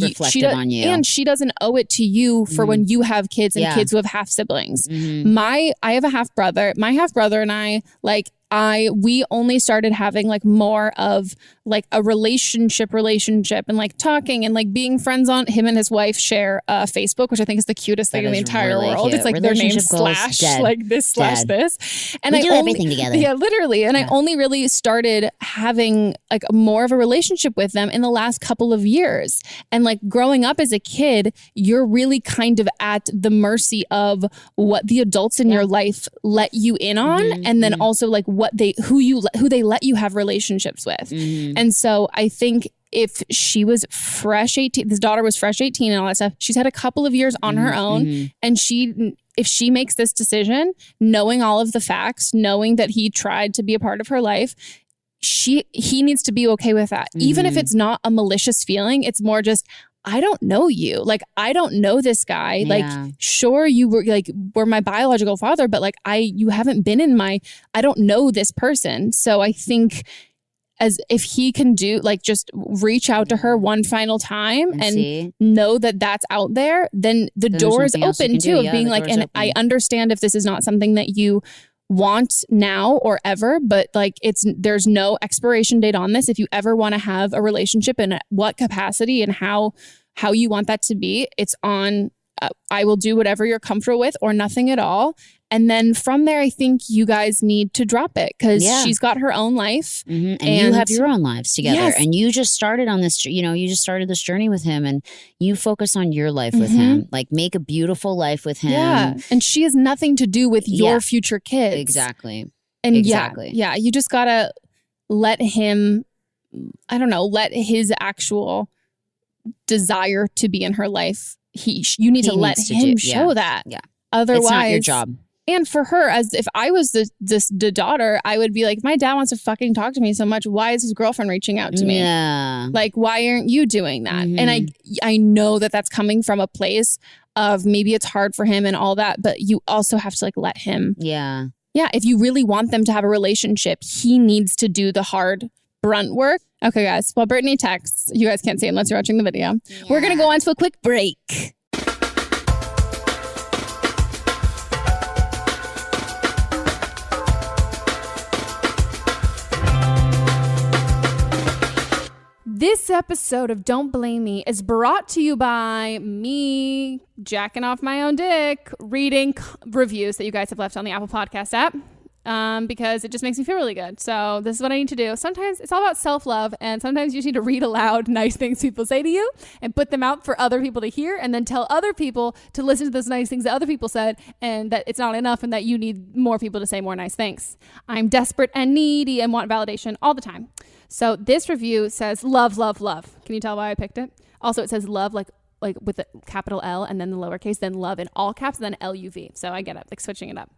reflected on you. And she doesn't owe it to you for when you have kids and kids who have half siblings. I have a half brother. My half brother and I, like, we only started having like more of like a relationship and like talking and like being friends on. Him and his wife share Facebook, which I think is the cutest thing in the entire world. Cute. It's like their name slash like this slash this. And we do everything together. Yeah, literally. And I only really started having like more of a relationship with them in the last couple of years. And like growing up as a kid, you're really kind of at the mercy of what the adults in your life let you in on, and then also like who they let you have relationships with. And so I think if she was fresh 18, this daughter was fresh 18 and all that stuff, she's had a couple of years on her own. And if she makes this decision, knowing all of the facts, knowing that he tried to be a part of her life, he needs to be okay with that. Even if it's not a malicious feeling, it's more just, I don't know you. Like, I don't know this guy. Yeah. Like, sure, you were my biological father, but like, you haven't been in I don't know this person. So I think as if he can do, like, just reach out to her one final time and know that that's out there, then the door is open too, of being like, and open. I understand if this is not something that you want now or ever, but like there's no expiration date on this. If you ever want to have a relationship, and what capacity and how you want that to be, it's on, I will do whatever you're comfortable with or nothing at all. And then from there, I think you guys need to drop it, because she's got her own life. And you have your own lives together. Yes. And you just started on this, you just started this journey with him, and you focus on your life with him. Like, make a beautiful life with him. Yeah. And she has nothing to do with your future kids. Exactly. And you just got to let him, let his actual desire to be in her life. You need to let him show that. Yeah. Otherwise, it's not your job. And for her, as if I was the daughter, I would be like, my dad wants to fucking talk to me so much. Why is his girlfriend reaching out to me? Yeah. Like, why aren't you doing that? And I know that that's coming from a place of maybe it's hard for him and all that, but you also have to like let him. Yeah. Yeah. If you really want them to have a relationship, he needs to do the hard brunt work. Okay, guys. While Brittany texts, you guys can't see it unless you're watching the video. Yeah. We're going to go on to a quick break. This episode of Don't Blame Me is brought to you by me jacking off my own dick, reading reviews that you guys have left on the Apple Podcast app, because it just makes me feel really good. So this is what I need to do. Sometimes it's all about self-love, and sometimes you just need to read aloud nice things people say to you and put them out for other people to hear, and then tell other people to listen to those nice things that other people said, and that it's not enough and that you need more people to say more nice things. I'm desperate and needy and want validation all the time. So this review says love, love, love. Can you tell why I picked it? Also, it says love like with a capital L and then the lowercase, then love in all caps, and then LUV. So I get it, like switching it up.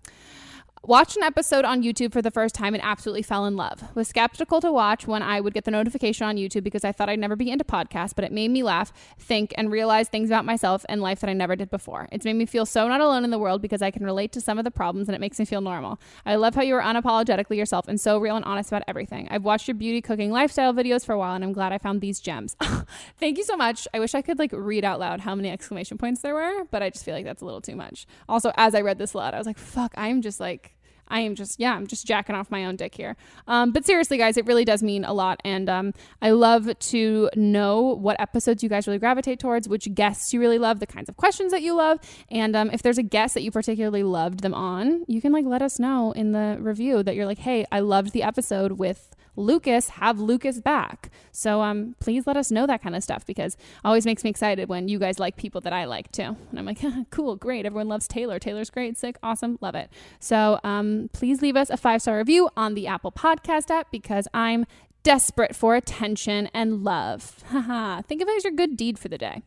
Watched an episode on YouTube for the first time and absolutely fell in love. Was skeptical to watch when I would get the notification on YouTube because I thought I'd never be into podcasts, but it made me laugh, think, and realize things about myself and life that I never did before. It's made me feel so not alone in the world because I can relate to some of the problems and it makes me feel normal. I love how you are unapologetically yourself and so real and honest about everything. I've watched your beauty, cooking, lifestyle videos for a while and I'm glad I found these gems. Thank you so much. I wish I could like read out loud how many exclamation points there were, but I just feel like that's a little too much. Also, as I read this aloud, I was like, fuck, I'm just jacking off my own dick here. But seriously, guys, it really does mean a lot. And I love to know what episodes you guys really gravitate towards, which guests you really love, the kinds of questions that you love. And if there's a guest that you particularly loved them on, you can like let us know in the review that you're like, hey, I loved the episode with Lucas have Lucas back. So please let us know that kind of stuff, because it always makes me excited when you guys like people that I like too. And I'm like, cool, great. Everyone loves Taylor. Taylor's great, sick, awesome, love it. So please leave us a 5-star review on the Apple Podcast app, because I'm desperate for attention and love. Think of it as your good deed for the day.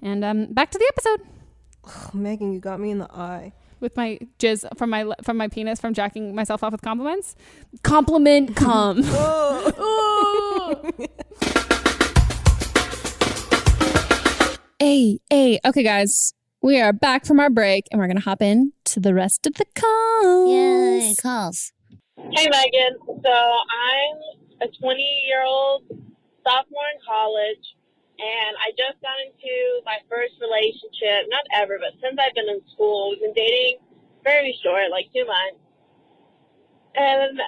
And back to the episode. Oh, Megan, you got me in the eye. With my jizz from my penis from jacking myself off with compliments. Compliment cum. Hey. Okay, guys. We are back from our break, and we're going to hop in to the rest of the calls. Yay, calls. Hey, Megan. So I'm a 20-year-old sophomore in college, and I just got into my first relationship. Not ever, but since I've been in school. We've been dating very short, like 2 months. And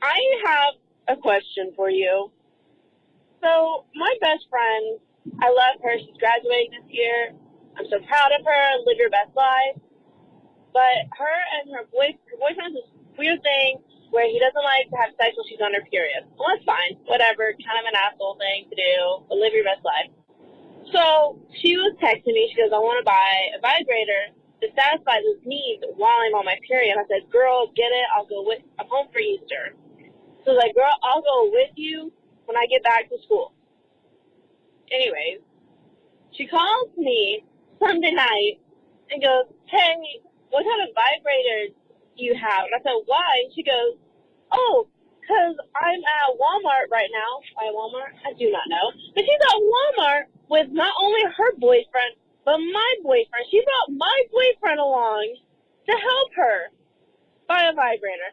I have a question for you. So my best friend, I love her. She's graduating this year. I'm so proud of her. Live your best life. But her and her boyfriend has this weird thing where he doesn't like to have sex while she's on her period. Well, that's fine. Whatever. Kind of an asshole thing to do. But live your best life. So she was texting me. She goes, I want to buy a vibrator to satisfy those needs while I'm on my period. I said, girl, get it. I'm home for Easter. So I was like, girl, I'll go with you when I get back to school. Anyways, she calls me Sunday night and goes, hey, what kind of vibrator do you have? And I said, why? And she goes, oh, because I'm at Walmart right now. Why Walmart? I do not know. But she's at Walmart with not only her boyfriend, but my boyfriend. She brought my boyfriend along to help her buy a vibrator.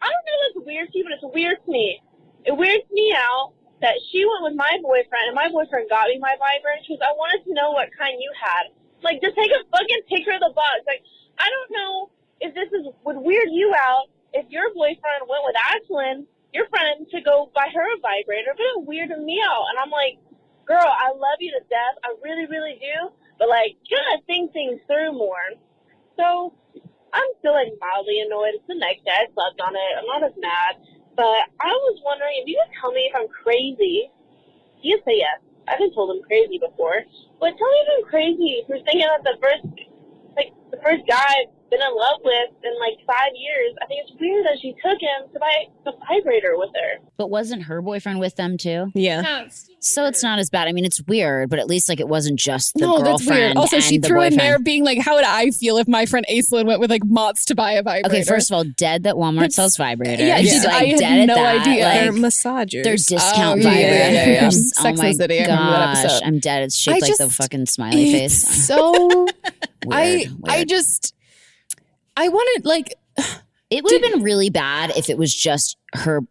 I don't know if it's weird to you, but it's weird to me. It weirds me out that she went with my boyfriend, and my boyfriend got me my vibrator because I wanted to know what kind you had. Like, just take a fucking picture of the box. Like, I don't know if this would weird you out if your boyfriend went with Ashlyn, your friend, to go buy her a vibrator, but it weirded me out. And I'm like, girl, I love you to death. I really, really do. But, like, you gotta think things through more. So I'm still, like, mildly annoyed. It's the next day. I slept on it. I'm not as mad. But I was wondering if you could tell me if I'm crazy. You say yes. I haven't told him crazy before. But tell me if I'm crazy for thinking that the first guy I've been in love with in like 5 years, I think it's weird that she took him to buy a vibrator with her. But wasn't her boyfriend with them too? Yeah. So it's not as bad. I mean, it's weird, but at least like it wasn't just the No, girlfriend. that's weird. Also, she and the threw in boyfriend. there being like, how would I feel if my friend Aislinn went with like Mott's to buy a vibrator? Okay, first of all, dead that Walmart sells vibrators. Yeah, Like, I had dead no at that. idea. Like, They're massagers. they're discount yeah, vibrators. yeah. Oh Sex my and the City, I remember that gosh, episode. I'm dead. It's shaped like the fucking smiley face. So Weird. I wanted like it would have been really bad if it was just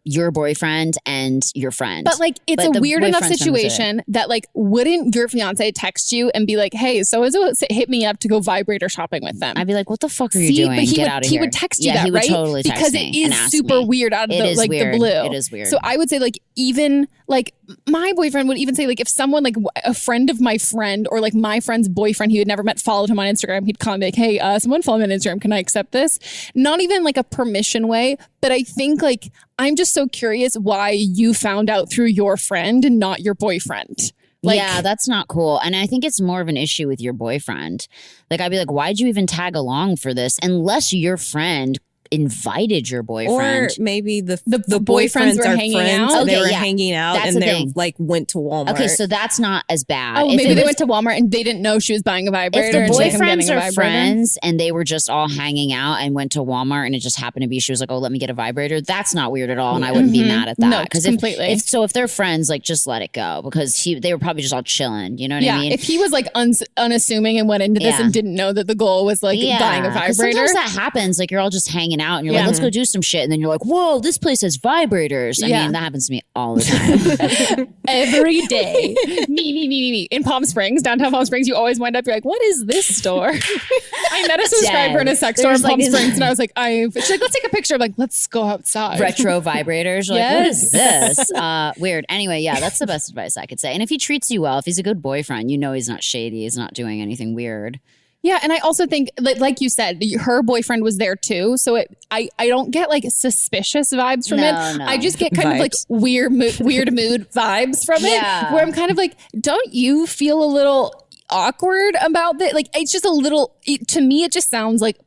your boyfriend and your friend. But like it's But a the weird enough boyfriend's friend was it. situation that like wouldn't your fiance text you and be like, hey, so hit me up to go vibrator shopping with them? I'd be like, what the fuck are you See, doing? but Get out of he here. would text you yeah, that, he would right? totally text because me it and is ask super me. weird out of It is the weird. blue. It is weird. So I would say like even like my boyfriend would even say like if someone like a friend of my friend or like my friend's boyfriend he had never met followed him on Instagram, he'd call me like, hey, someone follow me on Instagram. Can I accept this? Not even like a permission way, but I think like I'm just so curious why you found out through your friend and not your boyfriend. Like, yeah, that's not cool. And I think it's more of an issue with your boyfriend. Like, I'd be like, why'd you even tag along for this? Unless your friend invited your boyfriend. Or maybe the boyfriends boyfriends were are hanging friends out? and they Okay, were yeah. hanging out That's and the they thing. like went to Walmart. Okay, so that's not as bad. oh, If maybe it they was- went to Walmart and they didn't know she was buying a vibrator. If the and she's like, I'm getting boyfriends a are vibrator. friends and they were just all hanging out and went to Walmart and it just happened to be she was like, oh, let me get a vibrator. That's not weird at all, and I wouldn't be mad at that. No, because completely. if they're friends, like just let it go because they were probably just all chilling. You know what I mean? If he was like unassuming and went into this Yeah. and didn't know that the goal was like buying a 'cause vibrator. sometimes that happens. Like you're all just hanging out and you're like, let's go do some shit, and then you're like, whoa, this place has vibrators. I mean, that happens to me all the time. Every day. me. In Palm Springs, downtown Palm Springs, you always wind up, you're like, what is this store? I met a subscriber in a sex store in There's Palm like these- Springs and I was like, she's like, let's take a picture. I'm like, let's go outside. Retro vibrators. You're like, what is Yes. this? Weird. Anyway, yeah, that's the best advice I could say. And if he treats you well, if he's a good boyfriend, you know he's not shady, he's not doing anything weird. Yeah, and I also think, like you said, her boyfriend was there too. So I don't get like suspicious vibes from it. No. I just get kind of like weird mood vibes from it. Where I'm kind of like, don't you feel a little awkward about that? Like, it's just a little. To me, it just sounds like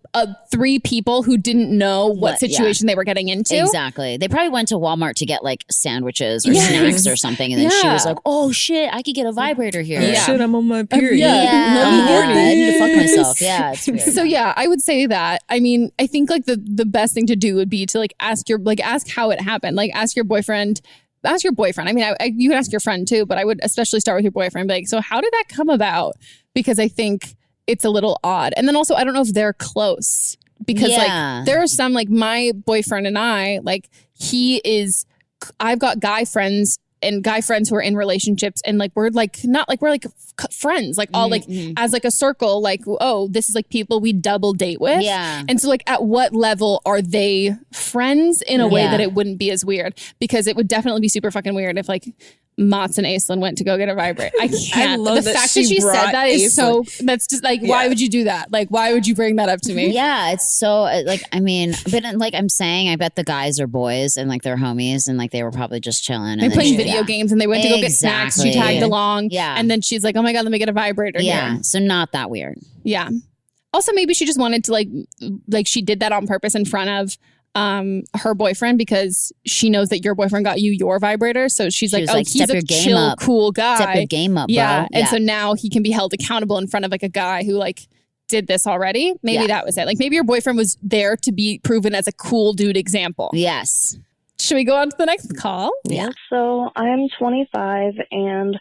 3 people who didn't know what situation they were getting into. Exactly. They probably went to Walmart to get like sandwiches or snacks or something. And then she was like, oh shit, I could get a vibrator here. Oh, shit, I'm on my period. I need to fuck myself. Yeah, it's weird. So yeah, I would say that. I mean, I think like the best thing to do would be to like ask how it happened. Like ask your boyfriend. I mean, you could ask your friend too, but I would especially start with your boyfriend. Be like, so how did that come about? Because I think it's a little odd. And then also, I don't know if they're close because like there are some like my boyfriend and I, like I've got guy friends who are in relationships and like we're like not like we're like friends like all like as like a circle like, oh, this is like people we double date with. Yeah. And so like at what level are they friends in a way that it wouldn't be as weird? Because it would definitely be super fucking weird if like Mats and Aislinn went to go get a vibrator. I can't. The fact that she said that is so, that's just like, why would you do that? Like, why would you bring that up to me? Yeah, it's so like, I mean, but like I'm saying, I bet the guys are boys and like they're homies and like they were probably just chilling. They're playing video games and they went to go get snacks. She tagged along. Yeah. And then she's like, oh my God, let me get a vibrator. Yeah. Here. So not that weird. Yeah. Also, maybe she just wanted to like she did that on purpose in front of her boyfriend because she knows that your boyfriend got you your vibrator. So she's like, oh, he's a chill, cool guy. Step your game up, bro. Yeah. And so now he can be held accountable in front of like a guy who like did this already. Maybe that was it. Like maybe your boyfriend was there to be proven as a cool dude example. Yes. Should we go on to the next call? Yeah. So I'm 25 and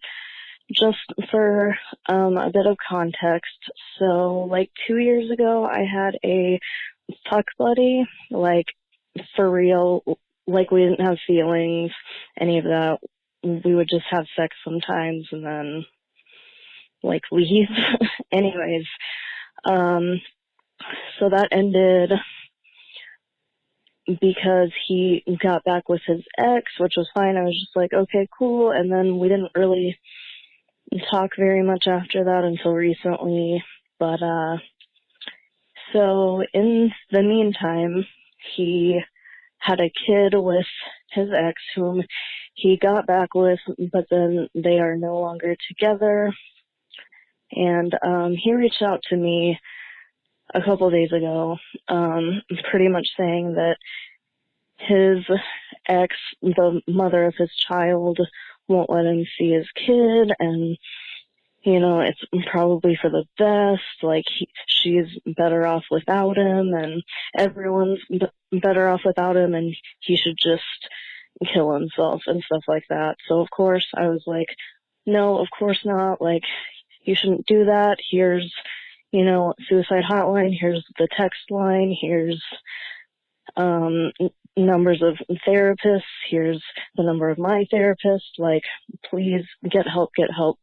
just for a bit of context. So like 2 years ago, I had a fuck buddy, like for real, like we didn't have feelings, any of that. We would just have sex sometimes and then like leave. Anyways, so that ended because he got back with his ex, which was fine. I was just like, okay, cool. And then we didn't really talk very much after that until recently. But so in the meantime, he had a kid with his ex whom he got back with, but then they are no longer together. And he reached out to me a couple of days ago, pretty much saying that his ex, the mother of his child, won't let him see his kid, and you know, it's probably for the best, like she's better off without him and everyone's better off without him and he should just kill himself and stuff like that. So of course I was like, no, of course not, like you shouldn't do that. Here's, you know, suicide hotline, here's the text line, here's numbers of therapists, here's the number of my therapist, like please get help,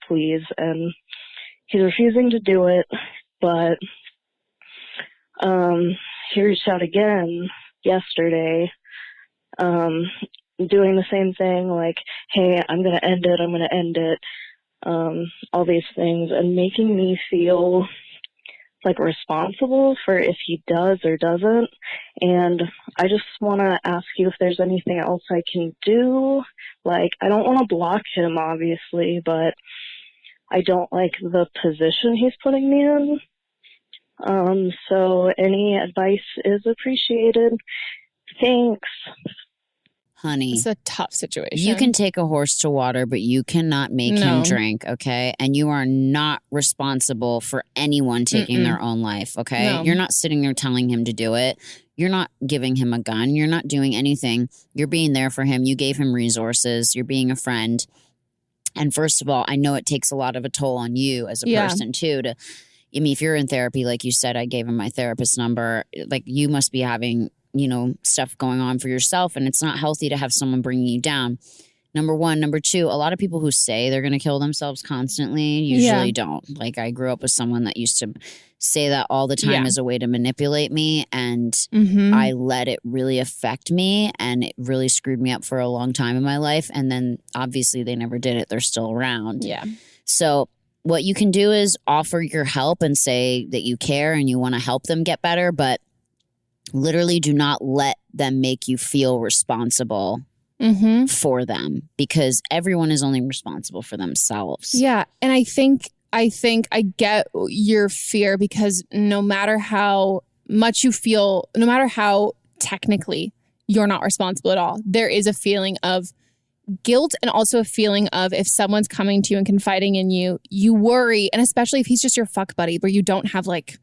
please. And he's refusing to do it, but he reached out again yesterday, doing the same thing, like, hey, I'm gonna end it, all these things, and making me feel like responsible for if he does or doesn't. And I just want to ask you if there's anything else I can do. Like, I don't want to block him, obviously, but I don't like the position he's putting me in. So any advice is appreciated. Thanks. Honey, it's a tough situation. You can take a horse to water, but you cannot make him drink, okay? And you are not responsible for anyone taking their own life, okay? No. You're not sitting there telling him to do it. You're not giving him a gun. You're not doing anything. You're being there for him. You gave him resources. You're being a friend. And first of all, I know it takes a lot of a toll on you as a person, too, to, I mean, if you're in therapy, like you said, I gave him my therapist number. Like, you must be having, you know, stuff going on for yourself, and it's not healthy to have someone bringing you down. Number one. Number two, a lot of people who say they're going to kill themselves constantly usually don't. Like, I grew up with someone that used to say that all the time as a way to manipulate me, and I let it really affect me, and it really screwed me up for a long time in my life. And then obviously they never did it. They're still around. Yeah. So what you can do is offer your help and say that you care and you want to help them get better, but literally do not let them make you feel responsible for them, because everyone is only responsible for themselves. Yeah. And I think I get your fear, because no matter how much you feel, no matter how technically you're not responsible at all, there is a feeling of guilt, and also a feeling of, if someone's coming to you and confiding in you, you worry. And especially if he's just your fuck buddy, where you don't have like,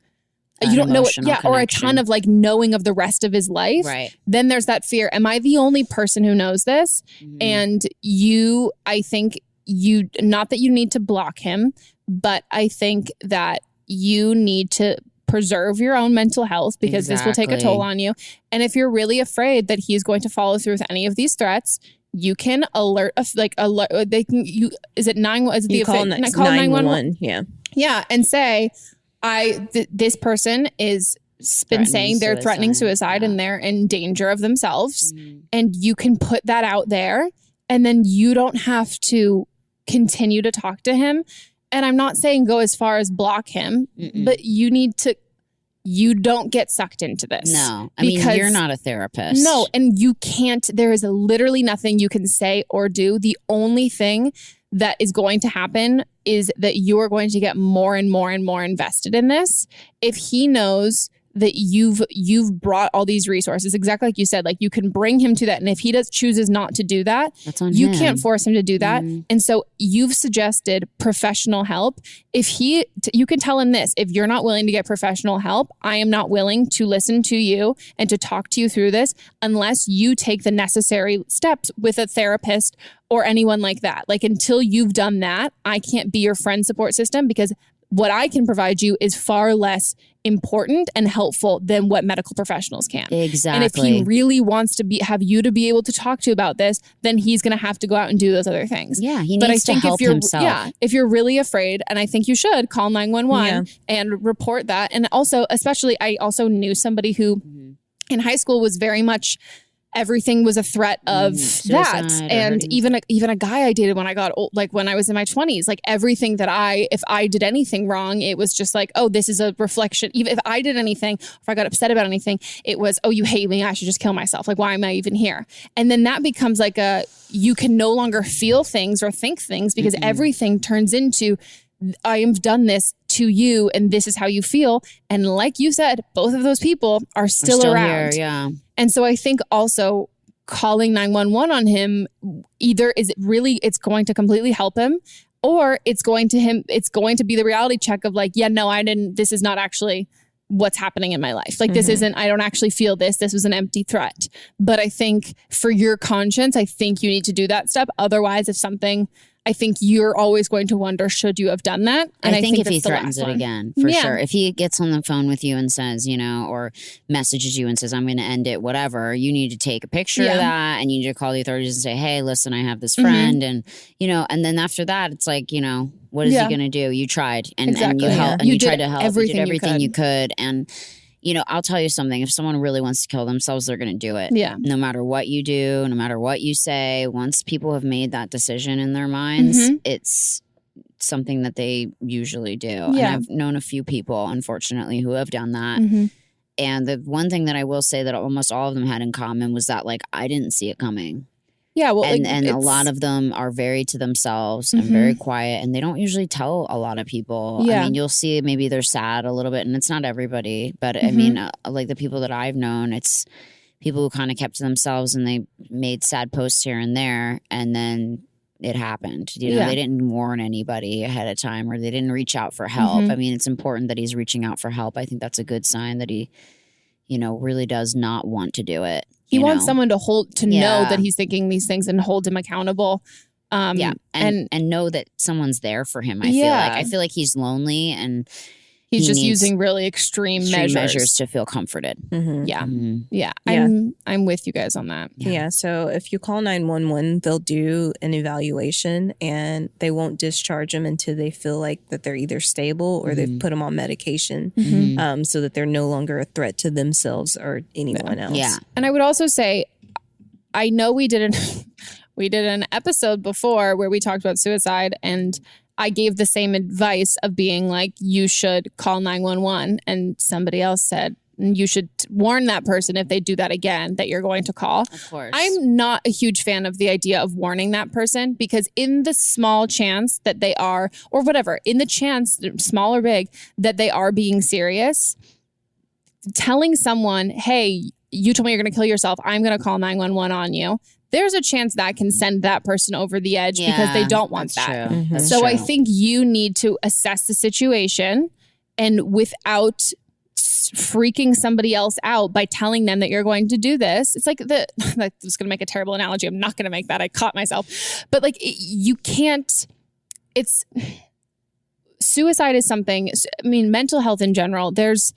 you don't know, or a ton of like knowing of the rest of his life. Right. Then there's that fear. Am I the only person who knows this? And I think not that you need to block him, but I think that you need to preserve your own mental health, because this will take a toll on you. And if you're really afraid that he's going to follow through with any of these threats, you can alert. They can. Is it 911? Is it you call 911? Yeah, and say, this person is been saying they're threatening suicide and they're in danger of themselves, and you can put that out there, and then you don't have to continue to talk to him. And I'm not saying go as far as block him, but you don't get sucked into this. No. I mean, you're not a therapist. No, and you can't. There is literally nothing you can say or do. The only thing that is going to happen is that you are going to get more and more and more invested in this. If he knows that you've brought all these resources, exactly like you said, like you can bring him to that. And if he chooses not to do that, that's on you him. Can't force him to do that. And so you've suggested professional help. If you can tell him this, if you're not willing to get professional help, I am not willing to listen to you and to talk to you through this unless you take the necessary steps with a therapist or anyone like that. Like, until you've done that, I can't be your friend support system, because what I can provide you is far less important and helpful than what medical professionals can. Exactly. And if he really wants to have you to be able to talk to about this, then he's going to have to go out and do those other things. Yeah, he needs to help himself. Yeah, if you're really afraid, and I think you should, call 911 and report that. And also, especially, I also knew somebody who in high school was very much, everything was a threat of that. And even a guy I dated when I got old, like when I was in my 20s, like everything that if I did anything wrong, it was just like, oh, this is a reflection. Even if I did anything, if I got upset about anything, it was, oh, you hate me, I should just kill myself. Like, why am I even here? And then that becomes like you can no longer feel things or think things, because everything turns into, I have done this to you and this is how you feel. And like you said, both of those people are still around. Here, yeah. And so I think also calling 911 on him, either it's going to completely help him, or it's going to be the reality check of like, yeah, no, this is not actually what's happening in my life. Like, this isn't, I don't actually feel this. This was an empty threat. But I think for your conscience, I think you need to do that step. Otherwise, I think you're always going to wonder, should you have done that? And I think if he threatens it again, for sure. If he gets on the phone with you and says, or messages you and says, I'm going to end it, whatever, you need to take a picture of that, and you need to call the authorities and say, hey, listen, I have this friend. And, and then after that, it's like, what is he going to do? You tried and you helped, and you tried to help. You did everything you could. And, I'll tell you something. If someone really wants to kill themselves, they're going to do it. Yeah. No matter what you do, no matter what you say, once people have made that decision in their minds, it's something that they usually do. Yeah. And I've known a few people, unfortunately, who have done that. And the one thing that I will say that almost all of them had in common was that, like, I didn't see it coming. Yeah, well, and a lot of them are very to themselves and very quiet, and they don't usually tell a lot of people. Yeah. I mean, you'll see maybe they're sad a little bit, and it's not everybody, but I mean, like the people that I've known, it's people who kind of kept to themselves, and they made sad posts here and there, and then it happened. They didn't warn anybody ahead of time, or they didn't reach out for help. I mean, it's important that he's reaching out for help. I think that's a good sign that he, really does not want to do it. He wants someone to know that he's thinking these things and hold him accountable. And know that someone's there for him. I feel like he's lonely, and he's just using really extreme measures to feel comforted. Yeah. I'm with you guys on that. Yeah. So if you call 911, they'll do an evaluation, and they won't discharge them until they feel like that they're either stable or they've put them on medication, so that they're no longer a threat to themselves or anyone else. Yeah. And I would also say, I know we did an episode before where we talked about suicide, and I gave the same advice of being like, you should call 911. And somebody else said, you should warn that person if they do that again, that you're going to call. Of course. I'm not a huge fan of the idea of warning that person, because in the small chance that they are, or whatever, in the chance, small or big, that they are being serious, telling someone, hey, you told me you're going to kill yourself, I'm going to call 911 on you. There's a chance that can send that person over the edge because they don't want that. True. That's So true. I think you need to assess the situation, and without freaking somebody else out by telling them that you're going to do this. It's like I was going to make a terrible analogy. I'm not going to make that. I caught myself. But like, you can't, suicide is something, I mean, mental health in general, there's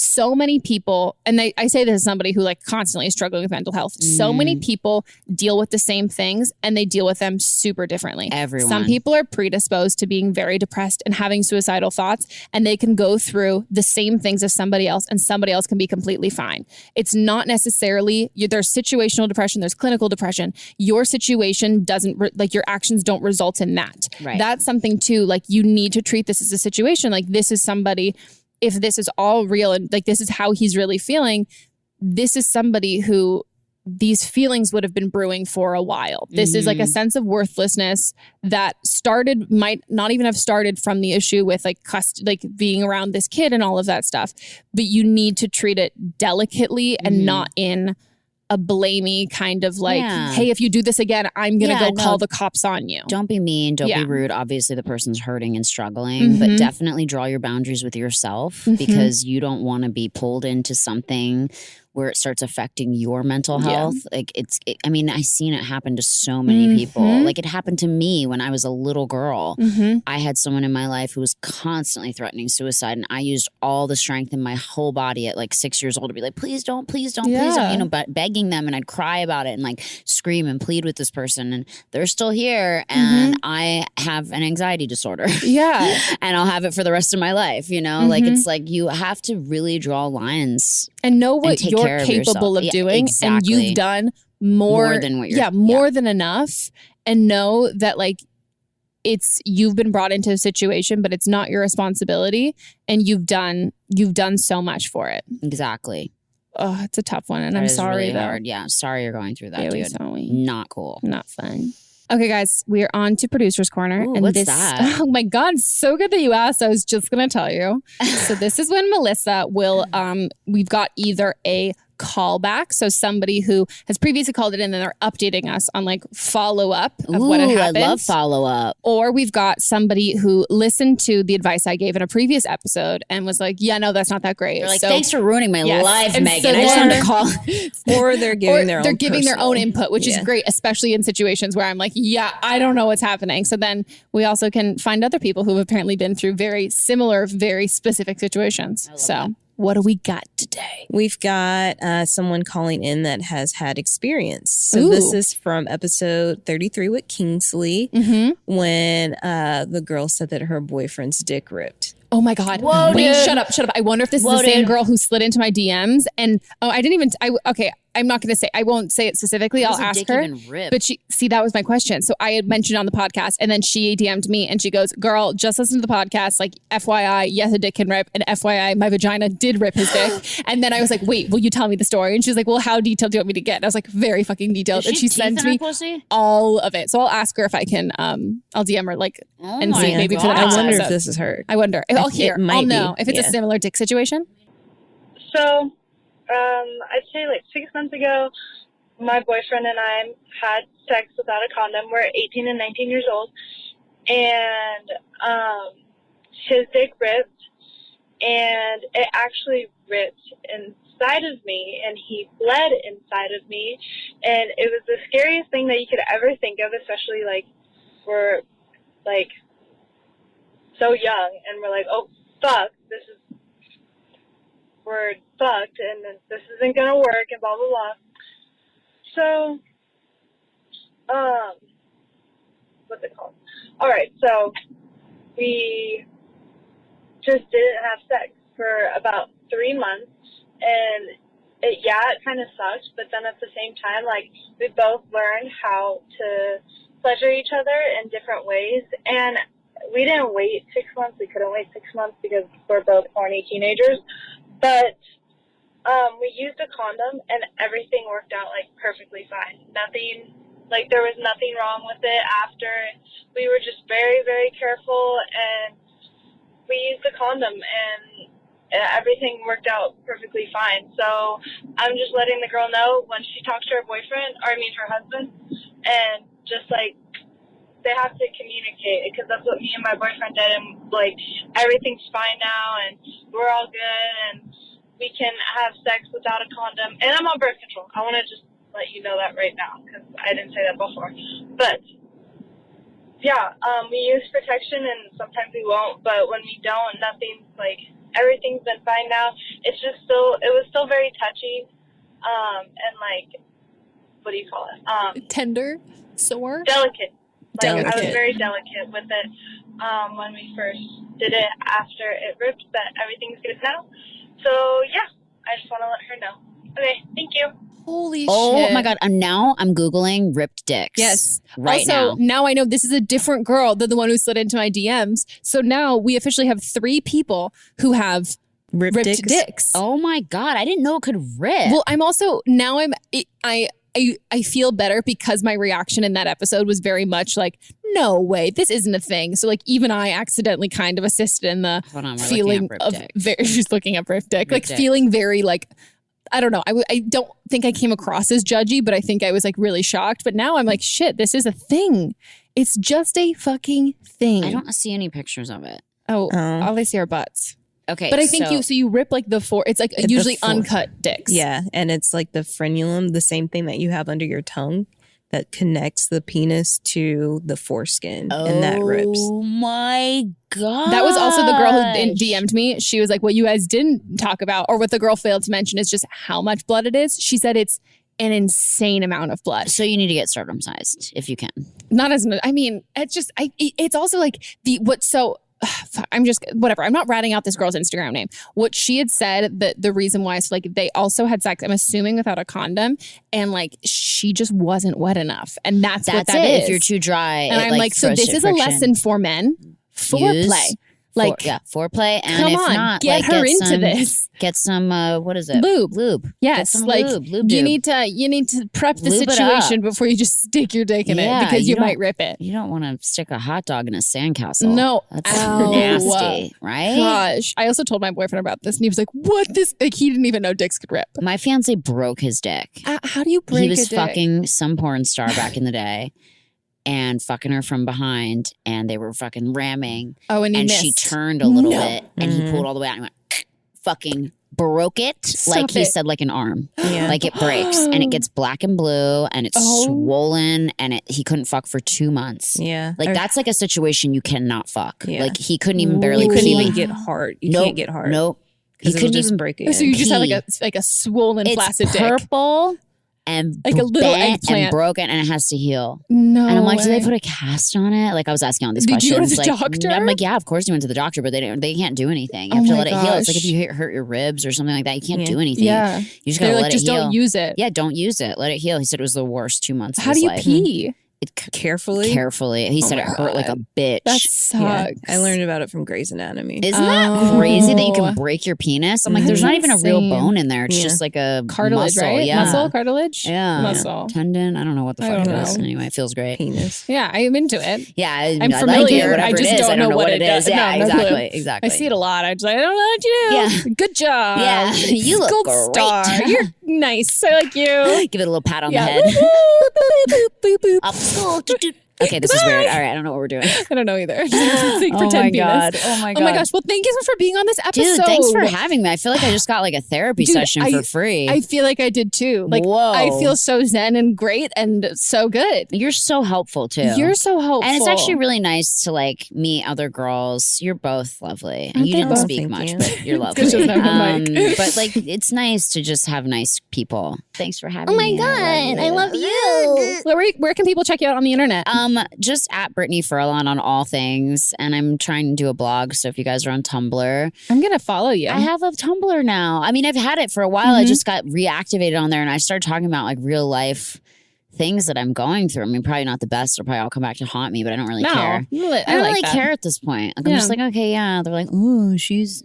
so many people, and I say this as somebody who like constantly is struggling with mental health. So many people deal with the same things, and they deal with them super differently. Everyone. Some people are predisposed to being very depressed and having suicidal thoughts, and they can go through the same things as somebody else, and somebody else can be completely fine. It's not necessarily, there's situational depression, there's clinical depression. Your situation doesn't, like your actions don't result in that. Right. That's something too, like you need to treat this as a situation. Like this is somebody, if this is all real and like this is how he's really feeling, this is somebody who these feelings would have been brewing for a while. This is like a sense of worthlessness that might not even have started from the issue with like being around this kid and all of that stuff. But you need to treat it delicately and not in a blamey kind of like, hey, if you do this again, I'm going to go call the cops on you. Don't be mean. Don't be rude. Obviously, the person's hurting and struggling, but definitely draw your boundaries with yourself because you don't want to be pulled into something where it starts affecting your mental health. Like I mean, I've seen it happen to so many people. Like it happened to me when I was a little girl. I had someone in my life who was constantly threatening suicide, and I used all the strength in my whole body at like 6 years old to be like, please don't, please don't, please don't, you know, but begging them, and I'd cry about it and like scream and plead with this person, and they're still here, and I have an anxiety disorder. And I'll have it for the rest of my life, you know? Like it's like you have to really draw lines and know what you're capable of doing. Exactly. And you've done more than what you're more than enough, and know that like you've been brought into a situation, but it's not your responsibility, and you've done so much for it. Exactly. Oh, it's a tough one, and That I'm is sorry really though. hard. Yeah, sorry you're going through that, dude. Sorry. Not cool. Not fun. Okay, guys, we are on to Producer's Corner. Ooh, and what's that? Oh my God, so good that you asked. I was just going to tell you. So this is when Melissa will, we've got either a callback, so somebody who has previously called it in and they're updating us on like follow up of what had happened. I love follow up. Or we've got somebody who listened to the advice I gave in a previous episode and was like, yeah, no, that's not that great. They're like, thanks for ruining my life, and Megan. so I just wanted to call. Or they're giving their own input, which is great, especially in situations where I'm like, yeah, I don't know what's happening. So then we also can find other people who have apparently been through very similar, very specific situations. So that. What do we got today? We've got someone calling in that has had experience. So this is from episode 33 with Kingsley when the girl said that her boyfriend's dick ripped. Oh my God. Whoa, wait, dude. shut up. I wonder if this is the same girl who slid into my DMs. And I'm not going to say, I won't say it specifically. I'll ask her. But that was my question. So I had mentioned on the podcast, and then she DM'd me and she goes, girl, just listen to the podcast. Like FYI, yes, a dick can rip. And FYI, my vagina did rip his dick. And then I was like, wait, will you tell me the story? And she's like, well, how detailed do you want me to get? And I was like, very fucking detailed. And she sends me all of it. So I'll ask her if I can, I'll DM her and see maybe for the next I wonder episode. if this is her. I wonder. I'll know if it's a similar dick situation. So, I'd say like 6 months ago, my boyfriend and I had sex without a condom. We're 18 and 19 years old. And his dick ripped, and it actually ripped inside of me, and he bled inside of me. And it was the scariest thing that you could ever think of, especially like we're like so young, and we're like, oh, fuck, we're fucked, and this isn't gonna work, and blah, blah, blah. So, what's it called? All right, so we just didn't have sex for about 3 months, and it kind of sucked, but then at the same time, like, we both learned how to pleasure each other in different ways, and we didn't wait 6 months. We couldn't wait 6 months because we're both horny teenagers. But we used a condom, and everything worked out, like, perfectly fine. Nothing, like, there was nothing wrong with it after. We were just very, very careful, and we used a condom, and everything worked out perfectly fine. So I'm just letting the girl know when she talks to her boyfriend, or I mean her husband, and just, like, they have to communicate, because that's what me and my boyfriend did, and, like, everything's fine now, and we're all good, and we can have sex without a condom. And I'm on birth control. I want to just let you know that right now, because I didn't say that before. But, yeah, we use protection, and sometimes we won't, but when we don't, nothing's, like, everything's been fine now. It's just it was still very touchy, and, like, what do you call it? Tender? Sore? Delicate. Like, Delicate. I was very delicate with it when we first did it after it ripped, but everything's good now. So, yeah, I just want to let her know. Okay, thank you. Holy shit. Oh my God. And now I'm Googling ripped dicks. Yes. Right also, now I know this is a different girl than the one who slid into my DMs. So now we officially have 3 people who have ripped dicks. Oh my God. I didn't know it could rip. Well, I'm also, now I feel better because my reaction in that episode was very much like, no way, this isn't a thing. So like even I accidentally kind of assisted in the feeling of she's looking up ripped dick, like feeling very like, I don't know. I don't think I came across as judgy, but I think I was like really shocked. But now I'm like, shit, this is a thing. It's just a fucking thing. I don't see any pictures of it. Oh, all I see are butts. Okay. But I think you rip like it's like usually uncut dicks. Yeah. And it's like the frenulum, the same thing that you have under your tongue that connects the penis to the foreskin, and that rips. Oh my God. That was also the girl who DM'd me. She was like, what you guys didn't talk about, or what the girl failed to mention, is just how much blood it is. She said it's an insane amount of blood. So you need to get circumcised if you can. Not as much. I mean, it's just, it's also like I'm just, whatever. I'm not ratting out this girl's Instagram name. What she had said, that the reason why is like they also had sex, I'm assuming without a condom, and like she just wasn't wet enough. And that's what that is. If you're too dry. And I'm like, so this is a lesson for men. Foreplay. Like, foreplay. And come if on, not, get her into this. Get some, what is it? Lube. Yes. Get some like lube. you need to prep the situation before you just stick your dick in it, because you might rip it. You don't want to stick a hot dog in a sandcastle. No. That's nasty, right? Gosh. I also told my boyfriend about this, and he was like, what this? Like, he didn't even know dicks could rip. My fiance broke his dick. How do you break He was a dick? fucking some porn star back in the day. And fucking her from behind, and they were fucking ramming. Oh, and she turned a little bit, and he pulled all the way out and went, fucking broke it. He said, like an arm. Yeah. Like it breaks, and it gets black and blue, and it's swollen, and he couldn't fuck for 2 months. Yeah. Like that's like a situation you cannot fuck. Yeah. Like he couldn't even barely You couldn't pee. even get hard. You can't get hard. Nope. He couldn't even break it. So you just have like a swollen, flaccid dick. It's purple. And like a little bent eggplant. and broken, and it has to heal. No. And I'm like, way. do they put a cast on it? Like I was asking all these Did questions. you go to the like, doctor? I'm like, yeah, of course you went to the doctor, but they can't do anything. You have to let it heal. It's like if you hurt your ribs or something like that, you can't do anything. Yeah. You just gotta let it heal. Don't use it. Yeah, don't use it. Let it heal. He said it was the worst 2 months. How of his do you life. pee? Carefully. He said it hurt like a bitch. That sucks. Yeah, I learned about it from Grey's Anatomy. Isn't that crazy that you can break your penis? I'm like, there's not even a real bone in there. It's just like a cartilage, muscle. right? Yeah. Muscle, cartilage? Yeah. Muscle. Tendon. I don't know what the fuck it is. Anyway, it feels great. Penis. Yeah, I'm into it. Yeah, I'm I familiar. Like it, I just it is. don't know what it is. Yeah, No, exactly. I see it a lot. I just like, I don't know what you do. Yeah. Good job. Yeah, you look Gold great. Star. You're nice. I like you. Give it a little pat on the head. Up school. Okay, this is weird. All right, I don't know what we're doing. I don't know either. Oh my God. Oh my gosh. Well, thank you so much for being on this episode. Dude, thanks for having me. I feel like I just got like a therapy session for free. I feel like I did too. Like, whoa. I feel so zen and great and so good. You're so helpful too. You're so helpful. And it's actually really nice to like meet other girls. You're both lovely. And you didn't speak much, but you're lovely. But like, it's nice to just have nice people. Thanks for having me. Oh my God. I love you. Where can people check you out on the internet? Just at Brittany Furlan on all things. And I'm trying to do a blog. So if you guys are on Tumblr, I'm going to follow you. I have a Tumblr now. I mean, I've had it for a while. I just got reactivated on there, and I started talking about like real life things that I'm going through. I mean, probably not the best. It'll probably all come back to haunt me, but I don't really care. I don't really that. care at this point. Like, I'm just like, okay, yeah. They're like, ooh, she's...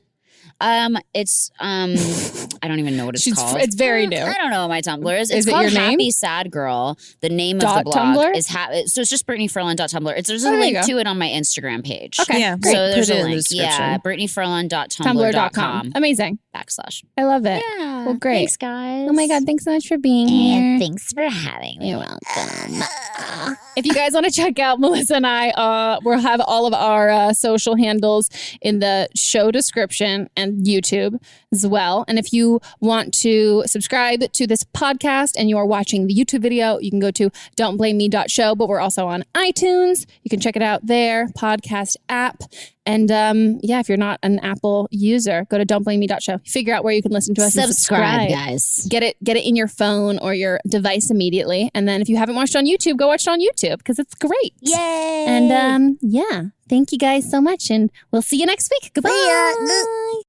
It's I don't even know what it's called. It's very new. I don't know what my Tumblr is. It's it called your name? Happy Sad Girl. The name of the blog Tumblr? is so it's just BrittanyFurlan.tumblr. There's a link to it on my Instagram page. Okay, yeah, great. So there's Put it a in the link. description. Yeah, BrittanyFurlan.tumblr.com. Amazing. / I love it. Yeah. Well, great. Thanks, guys. Oh my God, thanks so much for being here. And thanks for having me. You're welcome. If you guys want to check out Melissa and I, we'll have all of our social handles in the show description and YouTube as well. And if you want to subscribe to this podcast and you are watching the YouTube video, you can go to don'tblameme.show, but we're also on iTunes. You can check it out there, podcast app. And if you're not an Apple user, go to don'tblameme.show. Figure out where you can listen to us. Subscribe, guys. Get it in your phone or your device immediately. And then if you haven't watched on YouTube, go watch it on YouTube because it's great. Yay! And thank you guys so much. And we'll see you next week. Goodbye.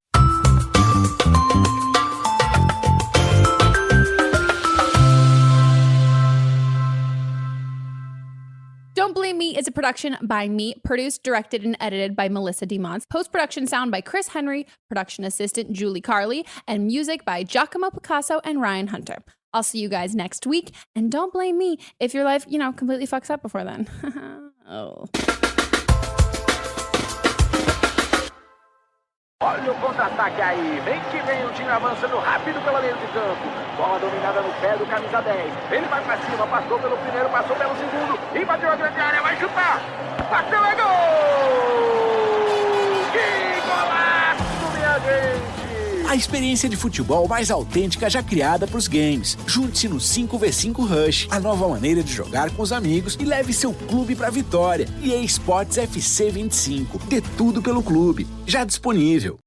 Don't Blame Me is a production by me, produced, directed, and edited by Melissa DeMons. Post-production sound by Chris Henry, production assistant Julie Carley, and music by Giacomo Picasso and Ryan Hunter. I'll see you guys next week, and don't blame me if your life, completely fucks up before then. Oh. Olha o contra-ataque aí, vem que vem o time avançando rápido pela meio de campo. Bola dominada no pé do camisa 10. Ele vai pra cima, passou pelo primeiro, passou pelo segundo. Invadiu a grande área, vai chutar. Bateu, é gol! Que golaço, minha gente! A experiência de futebol mais autêntica já criada para os games. Junte-se no 5x5 Rush, a nova maneira de jogar com os amigos e leve seu clube para a vitória. EA Sports FC 25. Dê tudo pelo clube. Já disponível.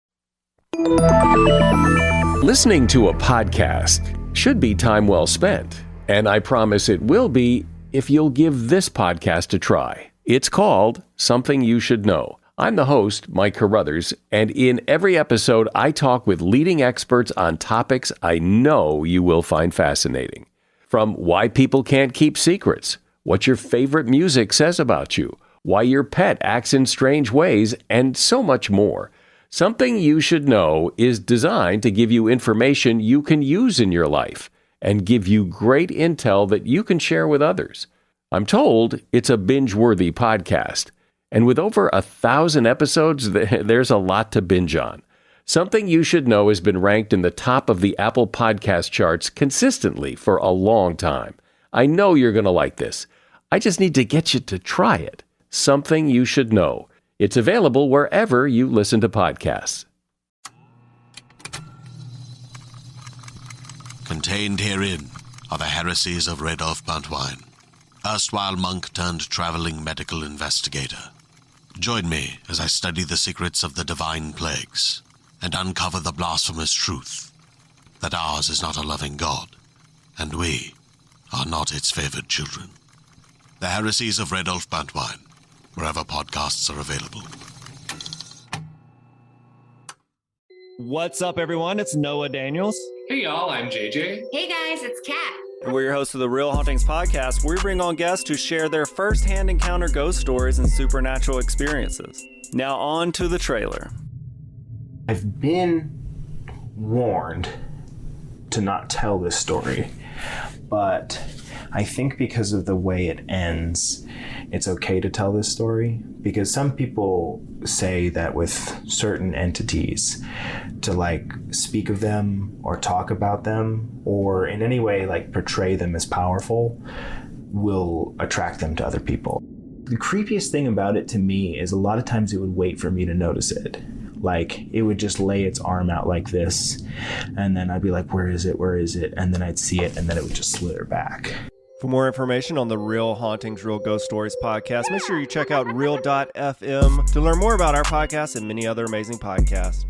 Listening to a podcast should be time well spent, and I promise it will be if you'll give this podcast a try. It's called Something You Should Know. I'm the host, Mike Carruthers, and in every episode, I talk with leading experts on topics I know you will find fascinating. From why people can't keep secrets, what your favorite music says about you, why your pet acts in strange ways, and so much more. Something You Should Know is designed to give you information you can use in your life and give you great intel that you can share with others. I'm told it's a binge-worthy podcast. And with over 1,000 episodes, there's a lot to binge on. Something You Should Know has been ranked in the top of the Apple Podcast charts consistently for a long time. I know you're going to like this. I just need to get you to try it. Something You Should Know. It's available wherever you listen to podcasts. Contained herein are the heresies of Radolf Buntwine, erstwhile monk turned traveling medical investigator. Join me as I study the secrets of the divine plagues and uncover the blasphemous truth that ours is not a loving God, and we are not its favored children. The heresies of Radolf Buntwine, wherever podcasts are available. What's up, everyone? It's Noah Daniels. Hey, y'all. I'm JJ. Hey, guys. It's Kat. And we're your hosts of the Real Hauntings podcast, where we bring on guests who share their first-hand encounter ghost stories and supernatural experiences. Now on to the trailer. I've been warned to not tell this story, but I think because of the way it ends, it's okay to tell this story, because some people say that with certain entities, to speak of them or talk about them or in any way portray them as powerful will attract them to other people. The creepiest thing about it to me is a lot of times it would wait for me to notice it. It would just lay its arm out like this, and then I'd be like, where is it? Where is it? And then I'd see it, and then it would just slither back. For more information on the Real Hauntings, Real Ghost Stories podcast, make sure you check out Real.fm to learn more about our podcast and many other amazing podcasts.